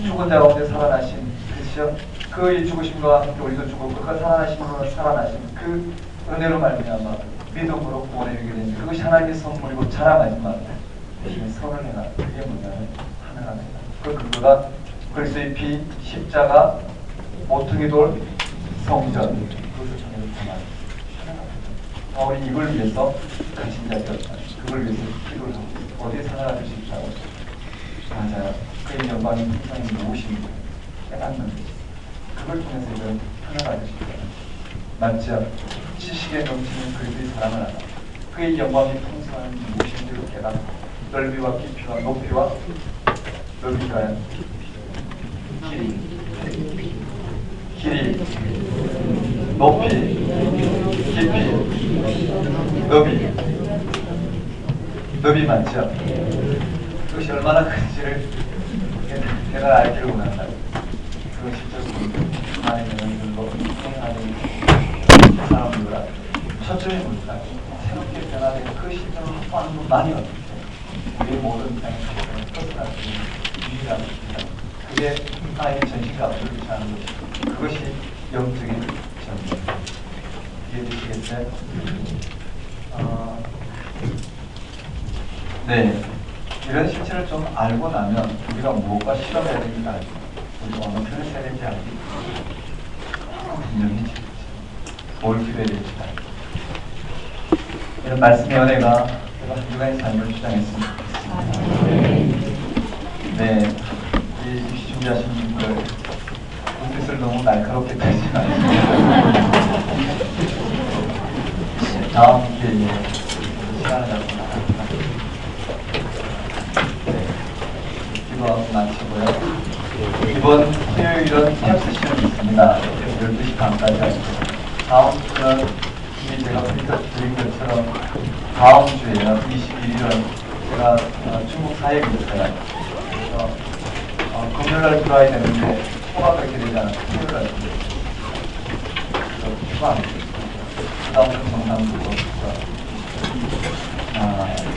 죽은 자 가운데 살아나신 그렇죠? 그의 죽으심과 함께 우리도 죽었고 그가 살아나심으로 살아나신 그 은혜로 말미암아 믿음으로 구원에 이르게 되는 그것이 하나님의 선물이고 자랑하지만 대신에 선을 행하라. 그게 뭐냐면 하늘합니다. 그 근거가 그리스도의 피, 십자가, 모퉁이 돌, 성전 그것을 전해서 전하는 바울이 이걸 위해서 가신 자였다. 그걸 위해서 기도를 하고 어디에 살아갈 수 있다고. 맞아요. 그의 영광이 풍성히 무엇인지 깨닫는 거죠. 그걸 통해서 이걸 하나가 되십니다. 맞죠? 지식에 넘치는 그리스도의 사랑을 알아. 그의 영광이 풍성한 무엇인지를 깨닫고 넓이와 깊이와 높이와 넓이가요. 길이, 높이, 깊이, 넓이 맞죠? 그것이 얼마나 큰지를 내가 알기를 원한다. 그것이 실제로 많은 영역들로 행하는 사람들과 초점이 뭘까요? 새롭게 변화된 그 시점을 확보하는 분 많이 없죠. 우리의 모든 땅에 터스가 유일한 것입니다. 그게 나의 전신값을 유지하는 것이고 그것이 영적인 점입니다. 이해되시겠어요? 네. 이런 실체를 좀 알고 나면 우리가 무엇과 실험해야 되는지 알고 우리가 어느 편을 써야 되는지 알고 분명히 지겠죠. 뭘 필요해야 될지 알고 이런 말씀의 은혜가 제가 한 주간의 삶을 주장했으면 좋겠습니다. 네. 이 준비하신 분들 눈빛을 너무 날카롭게 펴지 마시고 다음 기회에 시간을 갖고 나갑니다. 기도하고 마치고요. 이번 토요일은 캡스 시험이 있습니다. 12시 반까지 하시고 다음 주는 이미 제가 드린 것처럼 다음 주에요. 21일은 제가 중국 사회가 있어요. 그래서 금요일날 들어와야 되는데 초가 그렇게 되지 않아서 토요일날 그래서 휴가합니다. 그 다음 주 정상부로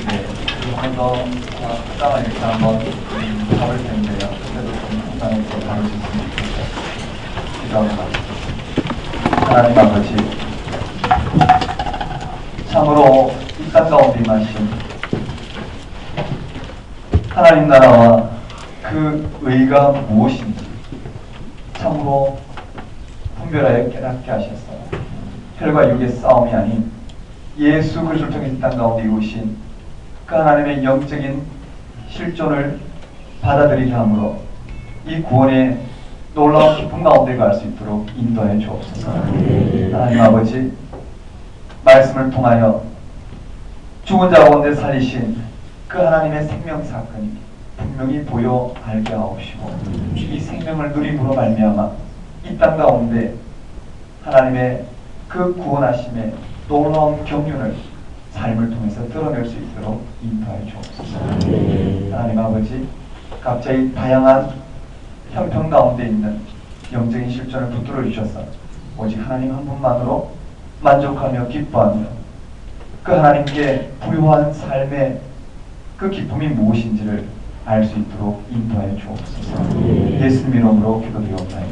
네. 그리고 한번 특강을 이렇게 한번 가볼 텐데요. 그때도 좀 특강에서 다룰 수 있으면 좋겠어요. 기도합니다. 하나님 아버지, 참으로 이 땅 가운데 임하신 하나님 나라와 그 의가 무엇인지 참으로 분별하여 깨닫게 하셔서 혈과 육의 싸움이 아닌 예수 그리스도를 통해 이 땅 가운데 이루신 그 하나님의 영적인 실존을 받아들이게 함으로 이 구원의 놀라운 기쁨 가운데 갈 수 있도록 인도해 주옵소서. 하나님 아버지, 말씀을 통하여 죽은 자 가운데 살리신 그 하나님의 생명 사건이 분명히 보여 알게 하옵시고 이 생명을 누림으로 말미암아 이 땅 가운데 하나님의 그 구원하심의 놀라운 경륜을 삶을 통해서 드러낼 수 있도록 인도하여 주옵소서. 하나님 아버지, 갑자기 다양한 형편 가운데 있는 영적인 실존을 붙들어 주셔서 오직 하나님 한 분만으로 만족하며 기뻐하며 그 하나님께 부유한 삶의 그 기쁨이 무엇인지를 알 수 있도록 인도하여 주옵소서. 예수님 이름으로 기도드리옵나이다.